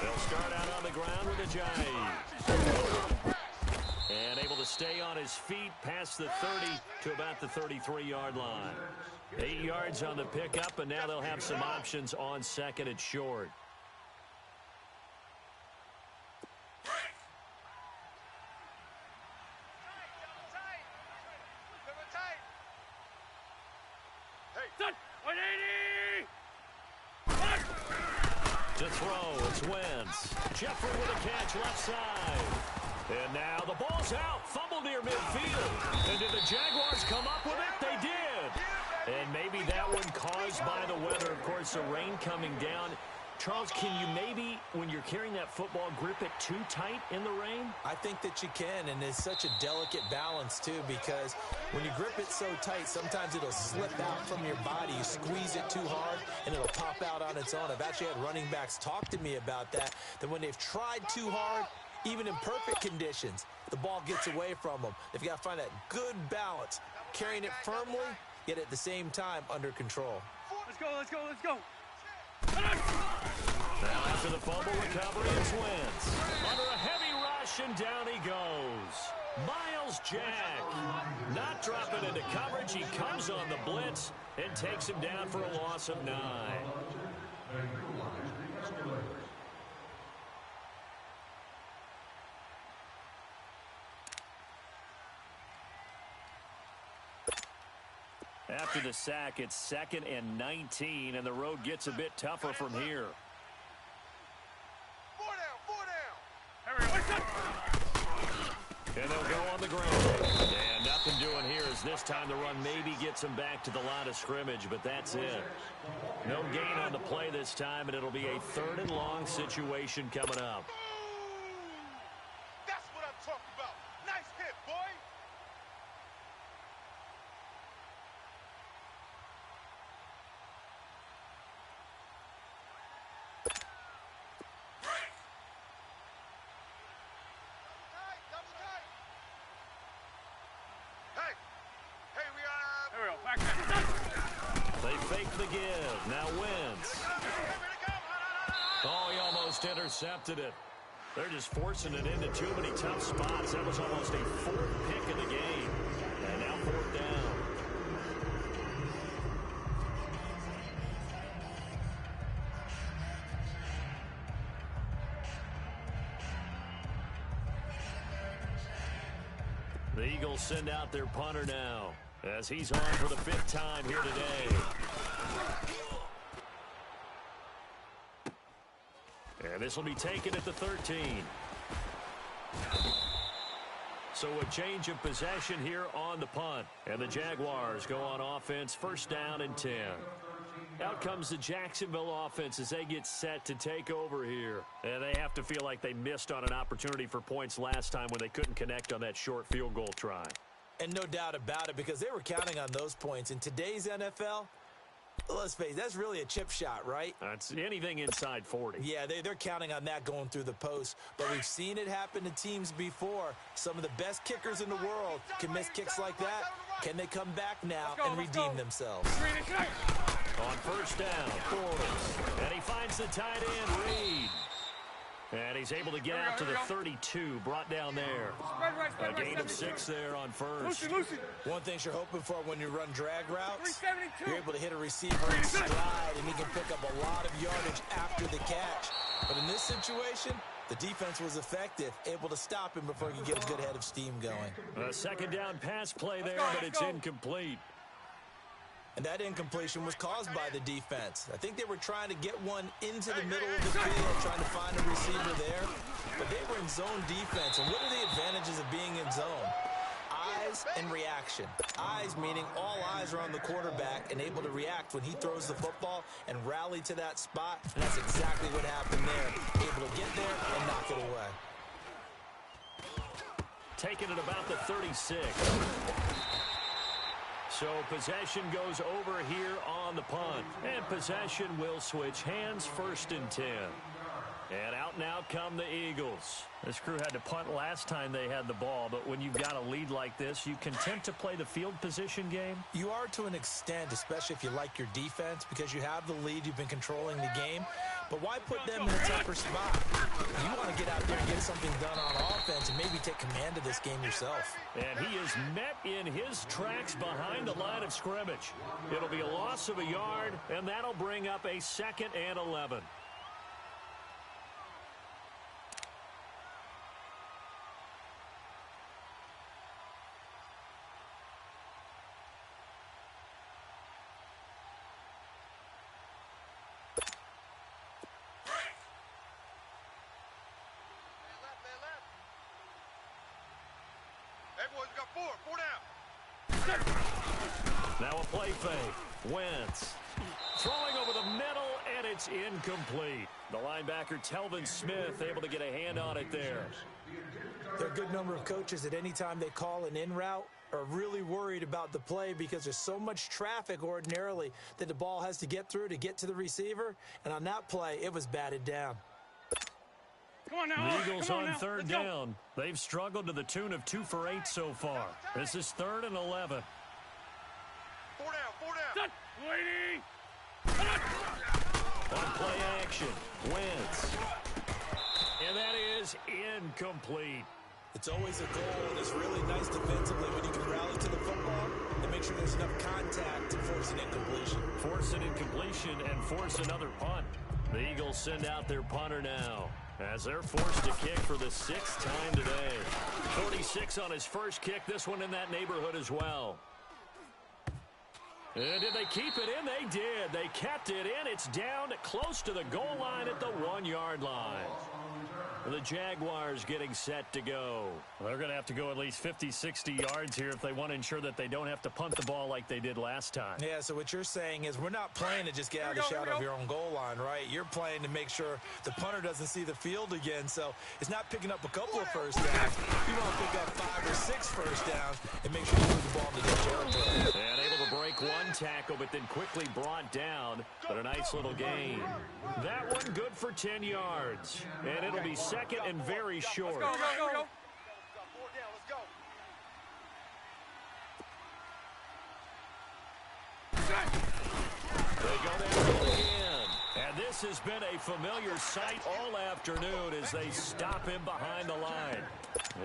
They'll start out on the ground with a jive. And able to stay on his feet past the 30 to about the 33-yard line. 8 yards on the pickup, and now they'll have some options on 2nd and short. To throw, it's Wentz. Jeffrey with a catch left side. And now the ball's out. Fumble near midfield. And did the Jaguars come up with it? They did. And maybe that one caused by the weather. Of course, the rain coming down. Charles, can you maybe, when you're carrying that football, grip it too tight in the rain? I think that you can, and it's such a delicate balance, too, because when you grip it so tight, sometimes it'll slip out from your body. You squeeze it too hard, and it'll pop out on its own. I've actually had running backs talk to me about that when they've tried too hard, even in perfect conditions, the ball gets away from them. They've got to find that good balance, carrying it firmly, yet at the same time under control. Let's go. Now after the fumble recovery, it's Wentz. Under a heavy And down he goes. Miles Jack. Not dropping into coverage. He comes on the blitz and takes him down for a loss of 9. After the sack, it's 2nd and 19, and the road gets a bit tougher from here. 4 down, 4 down. And they'll go on the ground. And nothing doing here as this time the run maybe gets them back to the line of scrimmage, but that's it. No gain on the play this time, and it'll be a 3rd and long situation coming up. That's what I'm talking about. Nice hit, boy. They fake the give. Now Wentz. Oh, he almost intercepted it. They're just forcing it into too many tough spots. That was almost a 4th pick in the game. And now 4th down. The Eagles send out their punter now, as he's on for the 5th time here today. And this will be taken at the 13. So a change of possession here on the punt. And the Jaguars go on offense, 1st down and 10. Out comes the Jacksonville offense as they get set to take over here. And they have to feel like they missed on an opportunity for points last time when they couldn't connect on that short field goal try. And no doubt about it, because they were counting on those points. In today's NFL, let's face it, that's really a chip shot, right? That's anything inside 40. Yeah, they're counting on that going through the post. But we've seen it happen to teams before. Some of the best kickers in the world can miss kicks like that. Can they come back now and redeem themselves? On 1st down, Forbes. And he finds the tight end, Reed. And he's able to get out to the 32, brought down there. A gain of 6 there on 1st. One thing you're hoping for when you run drag routes, you're able to hit a receiver in stride, and he can pick up a lot of yardage after the catch. But in this situation, the defense was effective, able to stop him before he could get a good head of steam going. A 2nd down pass play there, but it's incomplete. And that incompletion was caused by the defense. I think they were trying to get one into the middle of the field, trying to find a receiver there. But they were in zone defense. And what are the advantages of being in zone? Eyes and reaction. Eyes meaning all eyes are on the quarterback and able to react when he throws the football and rally to that spot. And that's exactly what happened there. Able to get there and knock it away. Taking it about the 36. So possession goes over here on the punt. And possession will switch hands, 1st and 10. And out now come the Eagles. This crew had to punt last time they had the ball, but when you've got a lead like this, you content to play the field position game? You are to an extent, especially if you like your defense, because you have the lead, you've been controlling the game. But why put them in a tougher spot? You want to get out there and get something done on offense and maybe take command of this game yourself. And he is met in his tracks behind the line of scrimmage. It'll be a loss of a yard, and that'll bring up a 2nd and 11. Everyone's got 4 down. Now a play fake. Wentz throwing over the middle, and it's incomplete. The linebacker, Telvin Smith, able to get a hand on it there. There are a good number of coaches that any time they call an in route are really worried about the play because there's so much traffic ordinarily that the ball has to get through to get to the receiver. And on that play, it was batted down. Come on now. The Eagles on 3rd down. They've struggled to the tune of 2 for 8 so far. This is 3rd and 11. 4 down. Waiting. On play action, Wentz. And that is incomplete. It's always a goal, and it's really nice defensively when you can rally to the football and make sure there's enough contact to force an incompletion. Force an incompletion and force another punt. The Eagles send out their punter now as they're forced to kick for the 6th time today. 46 on his first kick, this one in that neighborhood as well. And did they keep it in? They did. They kept it in. It's down close to the goal line at the 1-yard line. The Jaguars getting set to go. Well, they're going to have to go at least 50, 60 yards here if they want to ensure that they don't have to punt the ball like they did last time. Yeah, so what you're saying is we're not playing to just get out of the shadow of your own goal line, right? You're playing to make sure the punter doesn't see the field again. So it's not picking up a couple of first downs. You want to pick up 5 or 6 first downs and make sure you move the ball into the territory. And able to break one tackle, but then quickly brought down. But a nice little gain. That one good for 10 yards. And it'll be second and very short. Let's go. They go down again. And this has been a familiar sight all afternoon as they stop him behind the line.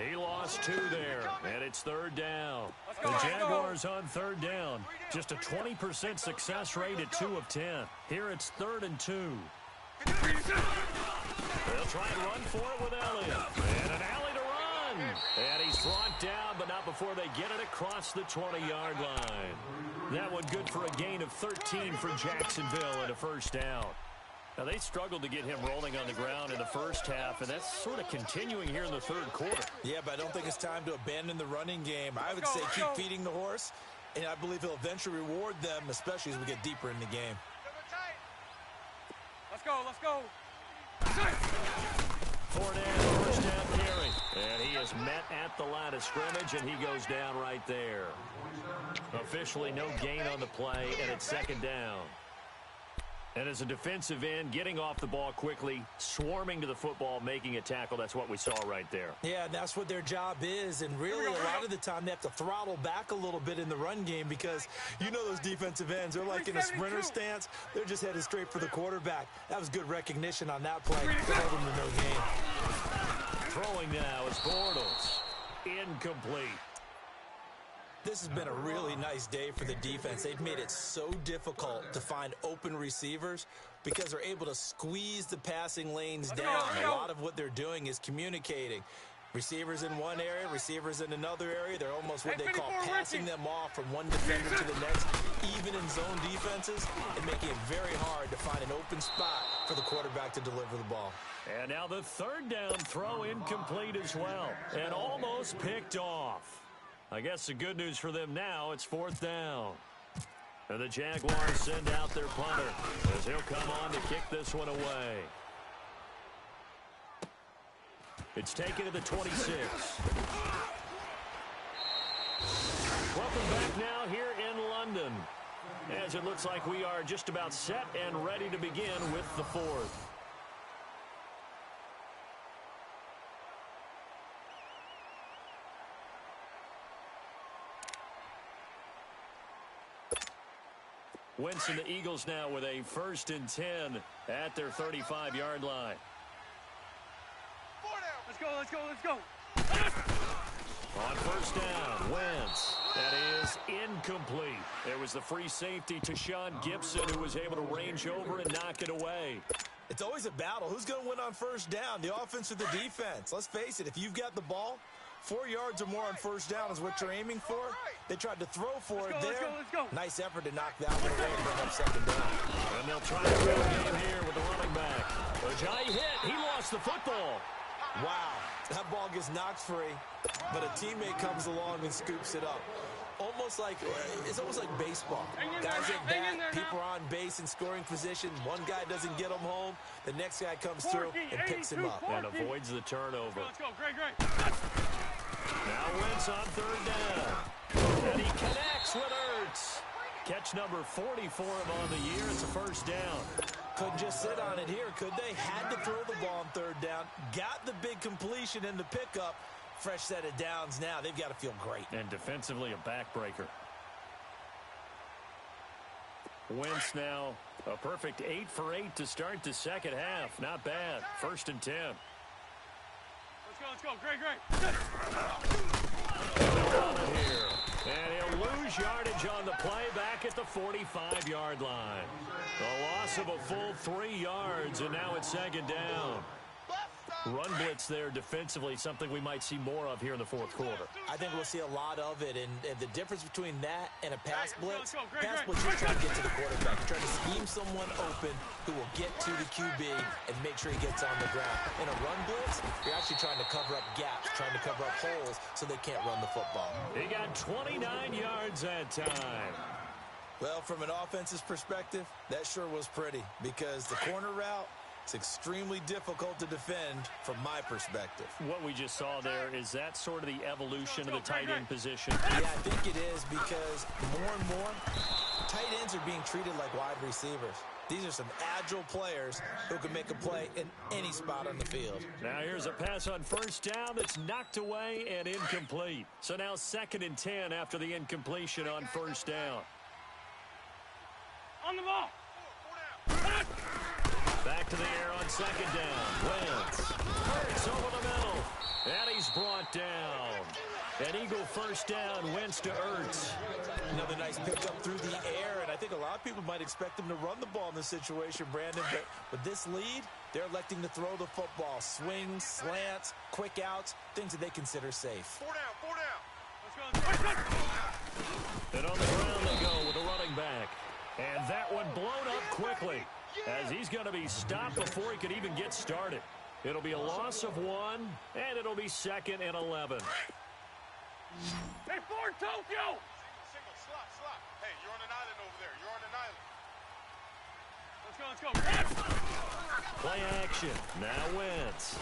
He lost 2 there, and it's 3rd down. The Jaguars on 3rd down. Just a 20% success rate at 2 of 10. Here it's 3rd and 2. They'll try and run for it with Elliott. And an alley to run. And he's brought down, but not before they get it across the 20-yard line. That one good for a gain of 13 for Jacksonville and a first down. Now, they struggled to get him rolling on the ground in the first half, and that's sort of continuing here in the 3rd quarter. Yeah, but I don't think it's time to abandon the running game. I would say keep feeding the horse, and I believe he'll eventually reward them, especially as we get deeper in the game. Let's go. Fournette, first down carry. And he is met at the line of scrimmage, and he goes down right there. Officially no gain on the play, and it's 2nd down. And as a defensive end, getting off the ball quickly, swarming to the football, making a tackle, that's what we saw right there. Yeah, that's what their job is, and really a lot of the time they have to throttle back a little bit in the run game because you know those defensive ends, they're like in a sprinter stance. They're just headed straight for the quarterback. That was good recognition on that play. They held them to no gain. Throwing now is Bortles. Incomplete. This has been a really nice day for the defense. They've made it so difficult to find open receivers because they're able to squeeze the passing lanes down. A lot of what they're doing is communicating. Receivers in one area, receivers in another area. They're almost what they call passing them off from one defender to the next, even in zone defenses, and making it very hard to find an open spot for the quarterback to deliver the ball. And now the 3rd down throw incomplete as well, and almost picked off. I guess the good news for them now, it's 4th down. And the Jaguars send out their punter as he'll come on to kick this one away. It's taken to the 26. Welcome back now here in London, as it looks like we are just about set and ready to begin with the 4th. Wentz and the Eagles now with a 1st and 10 at their 35-yard line. Let's go. On 1st down, Wentz. That is incomplete. There was the free safety to Sean Gibson, who was able to range over and knock it away. It's always a battle. Who's going to win on 1st down, the offense or the defense? Let's face it, if you've got the ball, 4 yards or more on 1st down is what you're aiming for. They tried to throw for it there. Let's go. Nice effort to knock that one away and bring up 2nd down. And they'll try to run the game here with the running back. Ojai hit. He lost the football. Wow, that ball gets knocked free, but a teammate comes along and scoops it up. It's almost like baseball. Guys at bat, people are on base in scoring position. One guy doesn't get them home. The next guy comes through and picks him up. And avoids the turnover. Let's go. Great. Now Wentz on 3rd down. And he connects with Ertz. Catch number 40 for him on the year. It's a 1st down. Couldn't just sit on it here, could they? Had to throw the ball on 3rd down. Got the big completion in the pickup. Fresh set of downs now. They've got to feel great. And defensively, a backbreaker. Wentz now a perfect 8 for 8 to start the 2nd half. Not bad. 1st and 10. Let's go. Great. Here. And he'll lose yardage on the play back at the 45-yard line. A loss of a full 3 yards, and now it's second down. Run blitz there defensively, something we might see more of here in the fourth quarter. I think we'll see a lot of it, and the difference between that and a pass blitz, pass blitz, you're trying to get to the quarterback. You're trying to scheme someone open who will get to the QB and make sure he gets on the ground. In a run blitz, you're actually trying to cover up gaps, trying to cover up holes so they can't run the football. He got 29 yards that time. Well, from an offense's perspective, that sure was pretty because the corner route, it's extremely difficult to defend from my perspective. What we just saw there, is that sort of the evolution of the tight end position? Yeah, I think it is because more and more, tight ends are being treated like wide receivers. These are some agile players who can make a play in any spot on the field. Now here's a pass on first down that's knocked away and incomplete. So now 2nd and 10 after the incompletion on first down. On the ball. Back to the air on 2nd down. Wentz. Hurts over the middle. And he's brought down. An Eagle first down. Wentz to Ertz. Another nice pickup through the air, and I think a lot of people might expect them to run the ball in this situation, Brandon, but with this lead, they're electing to throw the football. Swings, slants, quick outs, things that they consider safe. 4 down. Let's go. And on the ground they go with a running back. And that one blown up quickly, as he's going to be stopped before he could even get started. It'll be a loss of 1, and it'll be 2nd and 11. Hey, Ford, Tokyo. Single, slot. Hey, you're on an island over there. You're on an island. Let's go. Play action. Now Wentz.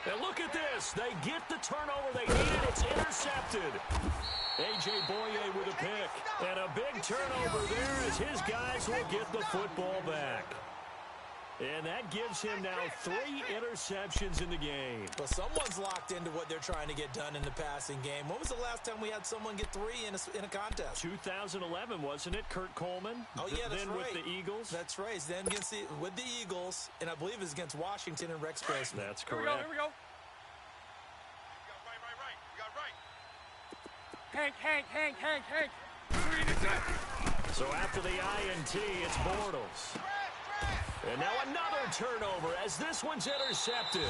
And look at this. They get the turnover they needed. It's intercepted. A.J. Boye with a pick. And a big turnover there as his guys will get the football back. And that gives him now 3 interceptions in the game. Well, someone's locked into what they're trying to get done in the passing game. When was the last time we had someone get 3 in a contest? 2011, wasn't it? Kurt Coleman? Oh, yeah, that's then right. with the Eagles? That's right. It's then with the Eagles, and I believe it's against Washington and Rex Grossman. That's correct. Here we go. You got right. Hank. So after the INT, it's Bortles. And now another turnover as this one's intercepted.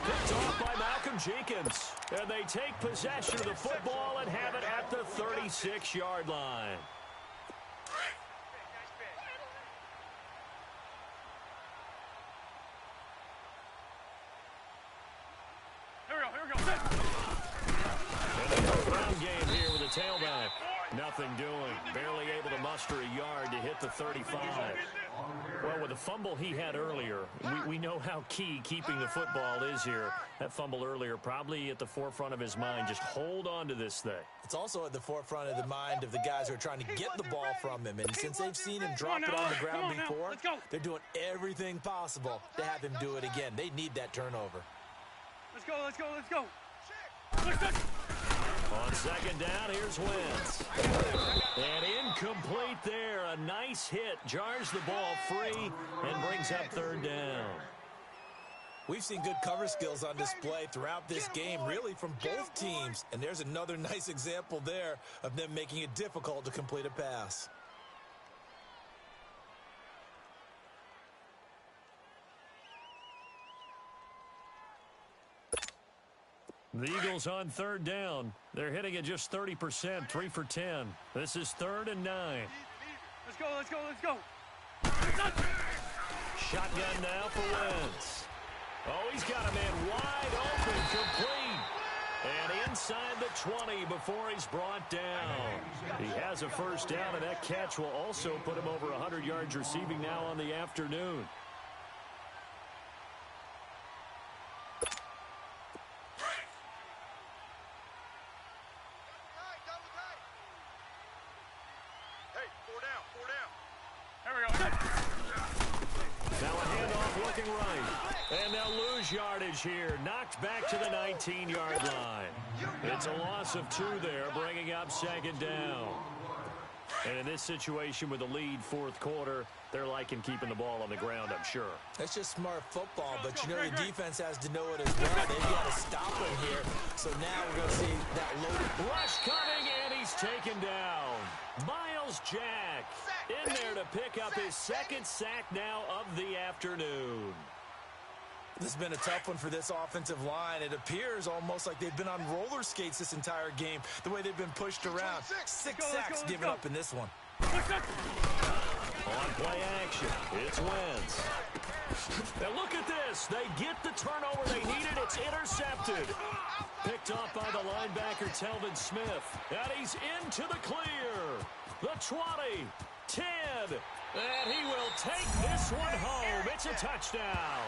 Picked off by Malcolm Jenkins. And they take possession of the football and have it at the 36-yard line. Here we go. And a ground game here with a tailback. Nothing doing. Barely able to muster a yard to hit the 35. Well, with the fumble he had earlier, we know how key keeping the football is here. That fumble earlier probably at the forefront of his mind. Just hold on to this thing. It's also at the forefront of the mind of the guys who are trying to get the ball from him. And since they've seen him drop it on the ground before, they're doing everything possible to have him do it again. They need that turnover. Let's go. On 2nd down, here's Wentz. And incomplete there. A nice hit. Jars the ball free and brings up 3rd down. We've seen good cover skills on display throughout this game, really from both teams. And there's another nice example there of them making it difficult to complete a pass. The Eagles on 3rd down. They're hitting at just 30%, 3 for 10. This is 3rd and 9. Let's go. Shotgun now for Wentz. Oh, he's got a man wide open, complete. And inside the 20 before he's brought down. He has a first down, and that catch will also put him over 100 yards receiving now on the afternoon. And they'll lose yardage here. Knocked back to the 19-yard line. It's a loss of 2 there, bringing up 2nd down. And in this situation with the lead fourth quarter, they're liking keeping the ball on the ground, I'm sure. That's just smart football, but you know the defense has to know it as well. They've got to stop him here. So now we're going to see that loaded rush coming, and he's taken down. Miles Jack in there to pick up his second sack now of the afternoon. This has been a tough one for this offensive line. It appears almost like they've been on roller skates this entire game, the way they've been pushed around. 6 sacks given up in this one. On play action, it's Wentz. Now look at this. They get the turnover they needed. It's intercepted. Picked off by the linebacker, Telvin Smith. And he's into the clear. The 20, 10. And he will take this one home. It's a touchdown.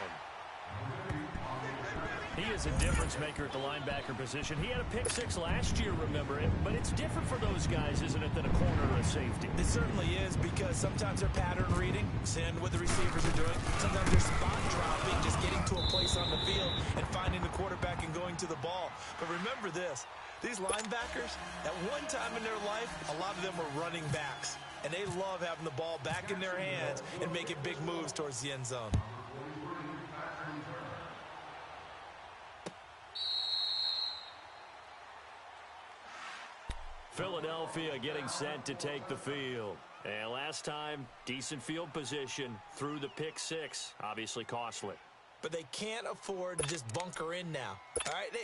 He is a difference maker at the linebacker position. He had a pick six last year, remember it, but it's different for those guys, isn't it, than a corner or a safety? It certainly is, because sometimes they're pattern reading, seeing what the receivers are doing. Sometimes they're spot dropping, just getting to a place on the field and finding the quarterback and going to the ball. But remember this, these linebackers, at one time in their life, a lot of them were running backs, and they love having the ball back in their hands and making big moves towards the end zone. Philadelphia getting set to take the field. And last time, decent field position through the pick six. Obviously costly. But they can't afford to just bunker in now. All right,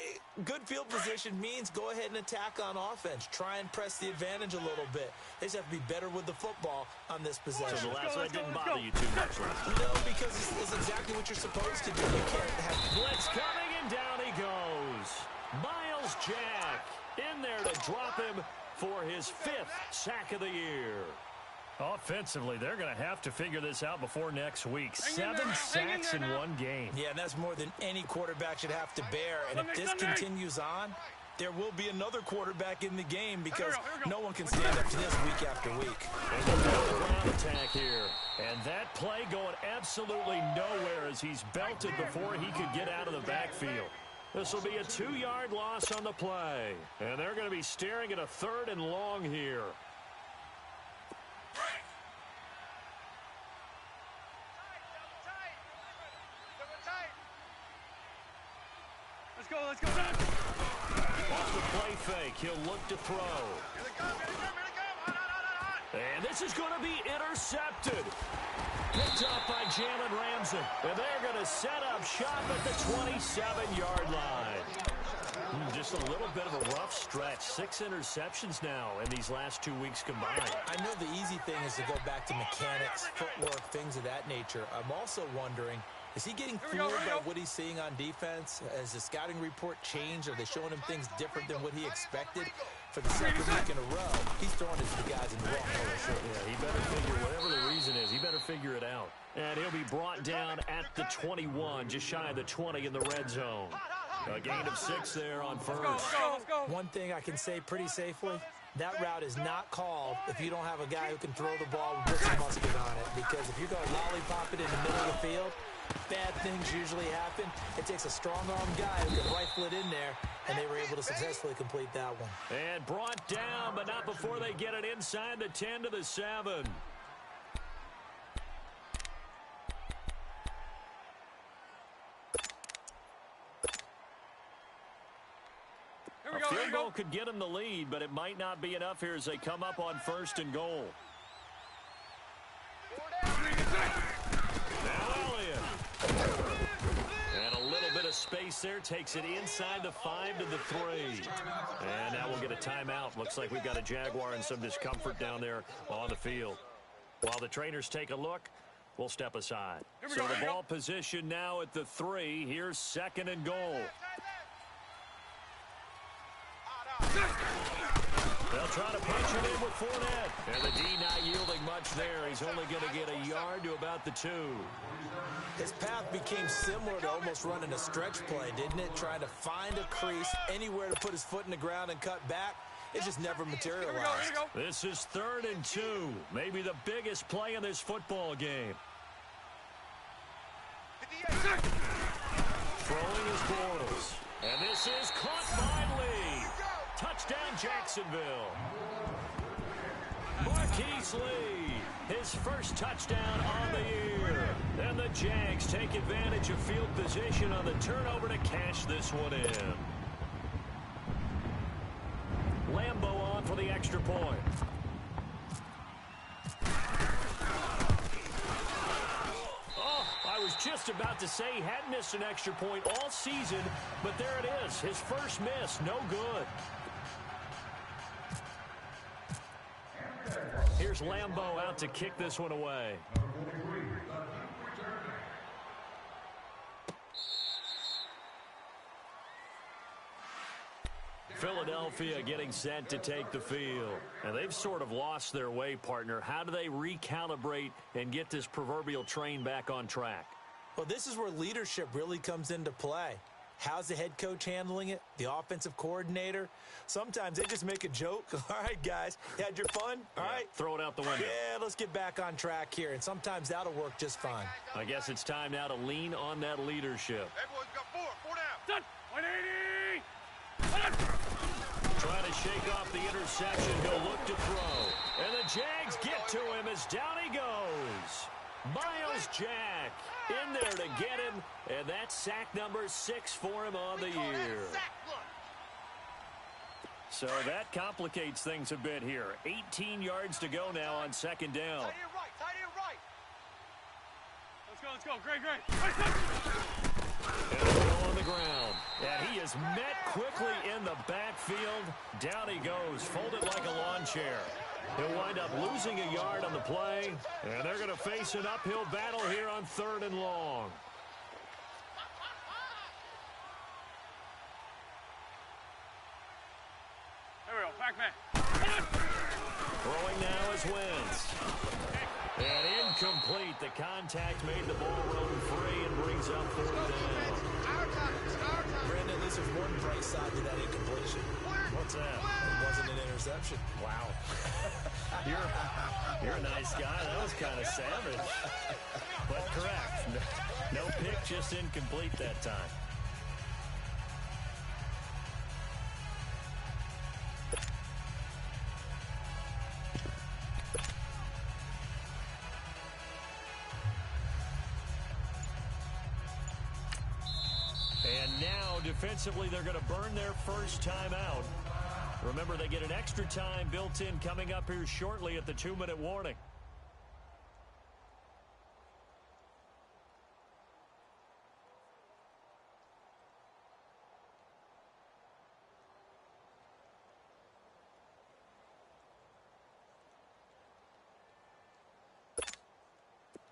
good field position means go ahead and attack on offense. Try and press the advantage a little bit. They just have to be better with the football on this possession. So the last one didn't bother you too much, right? No, because it's exactly what you're supposed to do. You can't have blitz coming, and down he goes. Miles Jack in there to drop him for his 5th sack of the year. Offensively, they're going to have to figure this out before next week. 7 sacks in one game. Yeah, and that's more than any quarterback should have to bear. And if this continues on, there will be another quarterback in the game, because no one can stand up to this week after week. And we'll go to ground attack here. And that play going absolutely nowhere as he's belted before he could get out of the backfield. This will be a 2-yard loss on the play. And they're going to be staring at a 3rd and long here. Let's go. Off the play fake, he'll look to throw. And this is going to be intercepted. Picked up by Jalen Ramsey. And they're going to set up shop at the 27-yard line. Just a little bit of a rough stretch. 6 interceptions now in these last 2 weeks combined. I know the easy thing is to go back to mechanics, footwork, things of that nature. I'm also wondering, is he getting fooled by what he's seeing on defense? Has the scouting report changed? Are they showing him things different than what he expected? For the second week in a row, he's throwing it to the guys in the wrong color shirt. Yeah, he better figure, whatever the reason is, he better figure it out. And he'll be brought down at the 21, just shy of the 20 in the red zone. A gain of 6 there on first. Let's go. One thing I can say pretty safely, that route is not called if you don't have a guy who can throw the ball with some musket on it. Because if you're going to lollipop it in the middle of the field, bad things usually happen. It takes a strong-armed guy who can rifle it in there, and they were able to successfully complete that one. And brought down, but not before they get it inside the 10 to the 7. A field goal could get them the lead, but it might not be enough here as they come up on 1st and goal. Now Elliott. And a little bit of space there. Takes it inside the 5 to the 3. And now we'll get a timeout. Looks like we've got a Jaguar and some discomfort down there on the field. While the trainers take a look, we'll step aside. So the ball position now at the 3. Here's 2nd and goal. They'll try to punch it in with Fournette. And the D not yielding much there. He's only going to get a yard to about the 2. His path became similar to almost running a stretch play, didn't it? Trying to find a crease, anywhere to put his foot in the ground and cut back. It just never materialized. This is 3rd and 2. Maybe the biggest play in this football game. Throwing his Bortles. And this is caught by Lee. Touchdown, Jacksonville. Mark Marquise Lee, his first touchdown on the year. And the Jags take advantage of field position on the turnover to cash this one in. Lambeau on for the extra point. I was just about to say he hadn't missed an extra point all season, but there it is. His first miss, no good. Here's Lambeau out to kick this one away. Philadelphia getting set to take the field. And they've sort of lost their way, partner. How do they recalibrate and get this proverbial train back on track? Well, this is where leadership really comes into play. How's the head coach handling it? The offensive coordinator? Sometimes they just make a joke. All right, guys, you had your fun? All right. Throw it out the window. Yeah, let's get back on track here. And sometimes that'll work just fine. I guess it's time now to lean on that leadership. Everyone's got four down. Done. 180. Trying to shake off the interception. He'll look to throw. And the Jags get to him as down he goes. Miles Jack in there to get him. And that's sack number 6 for him on the year. So that complicates things a bit here. 18 yards to go now on second down. Tight end right. Let's go. Great. And he'll go on the ground. And he is met quickly in the backfield. Down he goes, folded like a lawn chair. He'll wind up losing a yard on the play. And they're going to face an uphill battle here on 3rd and long. There we go. Back man. Throwing now is Wentz. And incomplete. The contact made the ball roam free and brings up 4th down. Brandon, this is one bright side to that incompletion. What's that? It wasn't an interception. Wow. You're a nice guy. That was kind of savage. But correct. No pick, just incomplete that time. And now, defensively, they're going to burn their first time out. Remember, they get an extra time built in coming up here shortly at the 2-minute warning.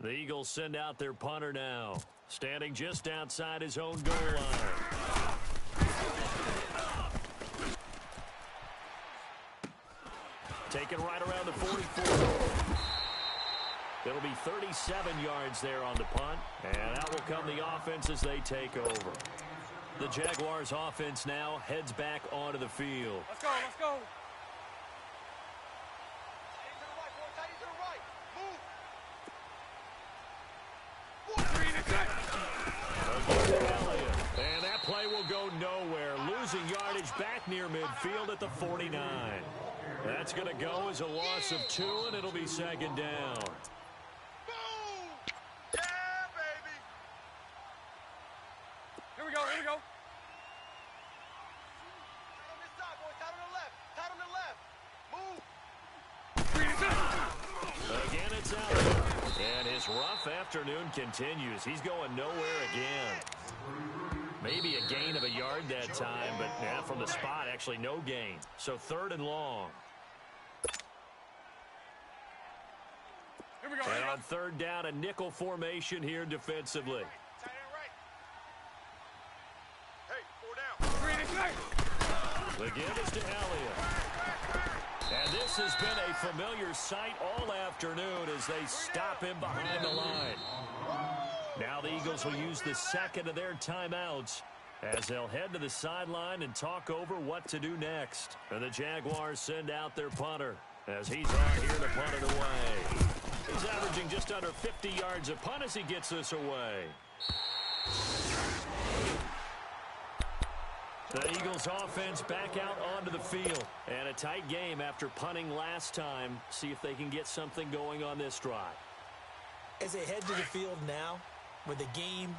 The Eagles send out their punter now, standing just outside his own goal line. Taken right around the 44. It'll be 37 yards there on the punt, and out will come the offense as they take over. The Jaguars offense now heads back onto the field. Let's go. And that play will go nowhere. Losing yardage back near midfield at the 49. That's going to go as a loss of 2, and it'll be 2nd down. Boom! Yeah, baby! Here we go. Tight on this side, boy. Tight on the left. Move! Again, it's out. And his rough afternoon continues. He's going nowhere again. Maybe a gain of a yard that time, but from the spot, actually no gain. So 3rd and long. Here we go. And on 3rd down, a nickel formation here defensively. Tight end right. Hey, 4 down. The give is to Elliott. And this has been a familiar sight all afternoon as they stop him behind the line. Now the Eagles will use the second of their timeouts as they'll head to the sideline and talk over what to do next. And the Jaguars send out their punter as he's out here to punt it away. He's averaging just under 50 yards a punt as he gets this away. The Eagles offense back out onto the field. And a tight game after punting last time. See if they can get something going on this drive. As they head to the field now, with the game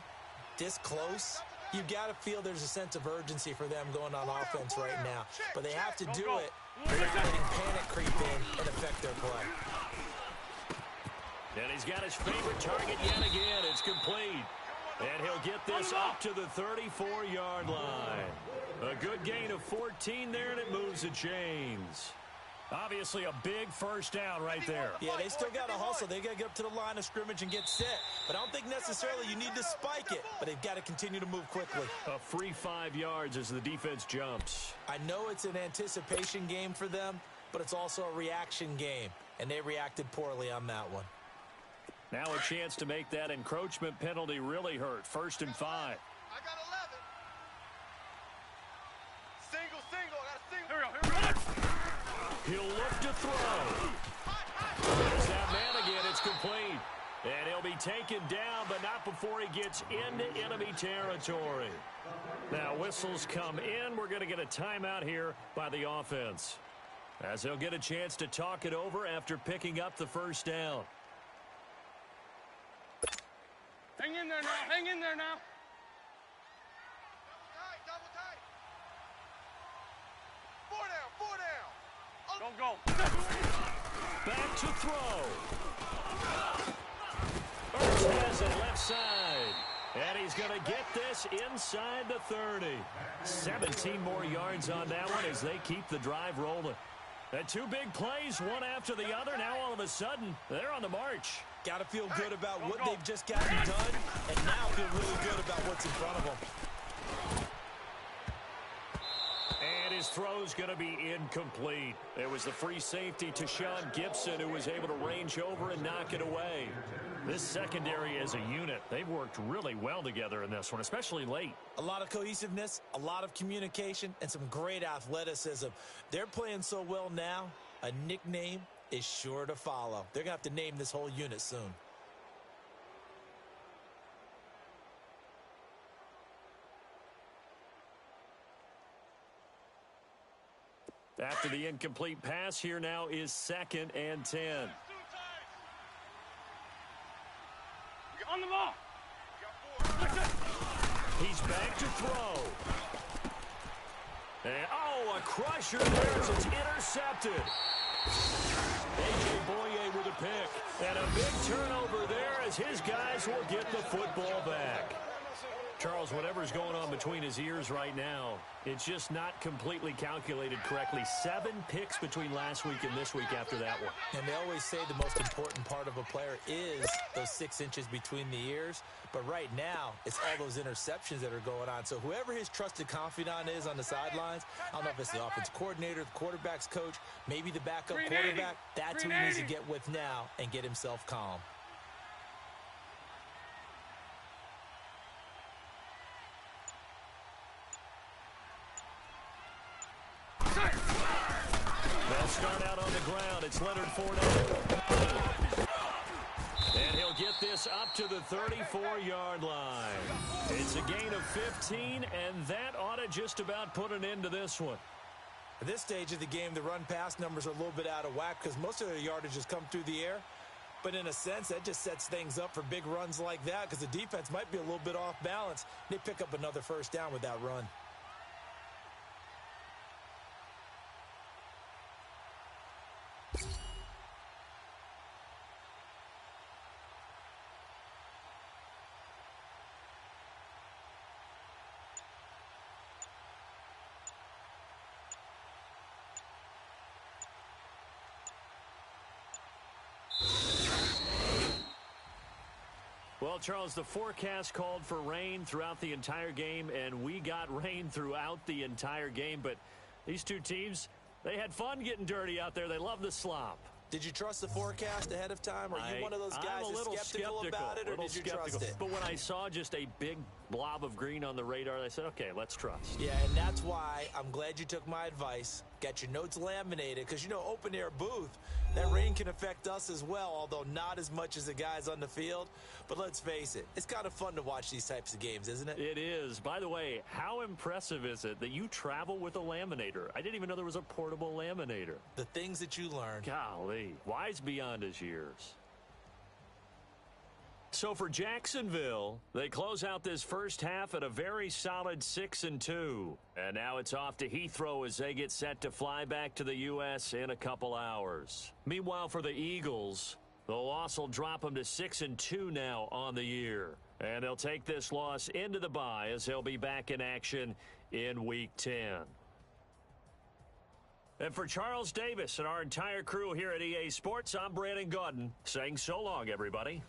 this close, you've got to feel there's a sense of urgency for them going on offense right now. But they have to do it without letting panic creep in and affect their play. And he's got his favorite target yet again. It's complete. And he'll get this up to the 34-yard line. A good gain of 14 there, and it moves the chains. Obviously a big first down right there. Yeah, they still got to hustle. They got to get up to the line of scrimmage and get set. But I don't think necessarily you need to spike it. But they've got to continue to move quickly. A free 5 yards as the defense jumps. I know it's an anticipation game for them, but it's also a reaction game. And they reacted poorly on that one. Now a chance to make that encroachment penalty really hurt. 1st and 5. I got 11. Single. I got a single. Here we go. He'll look to throw. There's that man again. It's complete. And he'll be taken down, but not before he gets into enemy territory. Now whistles come in. We're going to get a timeout here by the offense, as they'll get a chance to talk it over after picking up the first down. Hang in there now. Hang in there now. Double tight. 4 down. Don't go. Back to throw. Ertz has it left side. And he's going to get this inside the 30. 17 more yards on that one as they keep the drive rolling. And 2 big plays, one after the other. Now all of a sudden, they're on the march. Got to feel good about what they've just gotten done, and now feel really good about what's in front of them. And his throw's going to be incomplete. It was the free safety to Sean Gibson who was able to range over and knock it away. This secondary as a unit, they've worked really well together in this one, especially late. A lot of cohesiveness, a lot of communication, and some great athleticism. They're playing so well now, a nickname is sure to follow. They're going to have to name this whole unit soon. After the incomplete pass, here now is 2nd and 10. On the ball. He's back to throw. And, a crusher there as it's intercepted. A.J. Boye with a pick. And a big turnover there as his guys will get the football back. Charles, whatever's going on between his ears right now, it's just not completely calculated correctly. 7 picks between last week and this week after that one. And they always say the most important part of a player is those 6 inches between the ears. But right now, it's all those interceptions that are going on. So whoever his trusted confidant is on the sidelines, I don't know if it's the offense coordinator, the quarterback's coach, maybe the backup quarterback, that's who he needs to get with now and get himself calm. They'll start out on the ground. It's Leonard Fournette. And he'll get this up to the 34-yard line. It's a gain of 15, and that ought to just about put an end to this one. At this stage of the game, the run-pass numbers are a little bit out of whack because most of their yardage has come through the air. But in a sense, that just sets things up for big runs like that because the defense might be a little bit off balance. They pick up another first down with that run. Well, Charles, the forecast called for rain throughout the entire game, and we got rain throughout the entire game. But these two teams, they had fun getting dirty out there. They love the slop. Did you trust the forecast ahead of time? Are you one of those guys that's skeptical about it, or did you trust it? But when I saw just a big blob of green on the radar. They said, okay, let's trust. Yeah, and that's why I'm glad you took my advice. Get your notes laminated because, you know, open-air booth, that rain can affect us as well, although not as much as the guys on the field. But let's face it, it's kind of fun to watch these types of games, isn't it? It is. By the way, how impressive is it that you travel with a laminator? I didn't even know there was a portable laminator. The things that you learn. Golly, wise beyond his years. So for Jacksonville, they close out this first half at a very solid 6-2. And now it's off to Heathrow as they get set to fly back to the U.S. in a couple hours. Meanwhile, for the Eagles, the loss will drop them to 6-2 now on the year. And they'll take this loss into the bye as they'll be back in action in Week 10. And for Charles Davis and our entire crew here at EA Sports, I'm Brandon Gaudin saying so long, everybody.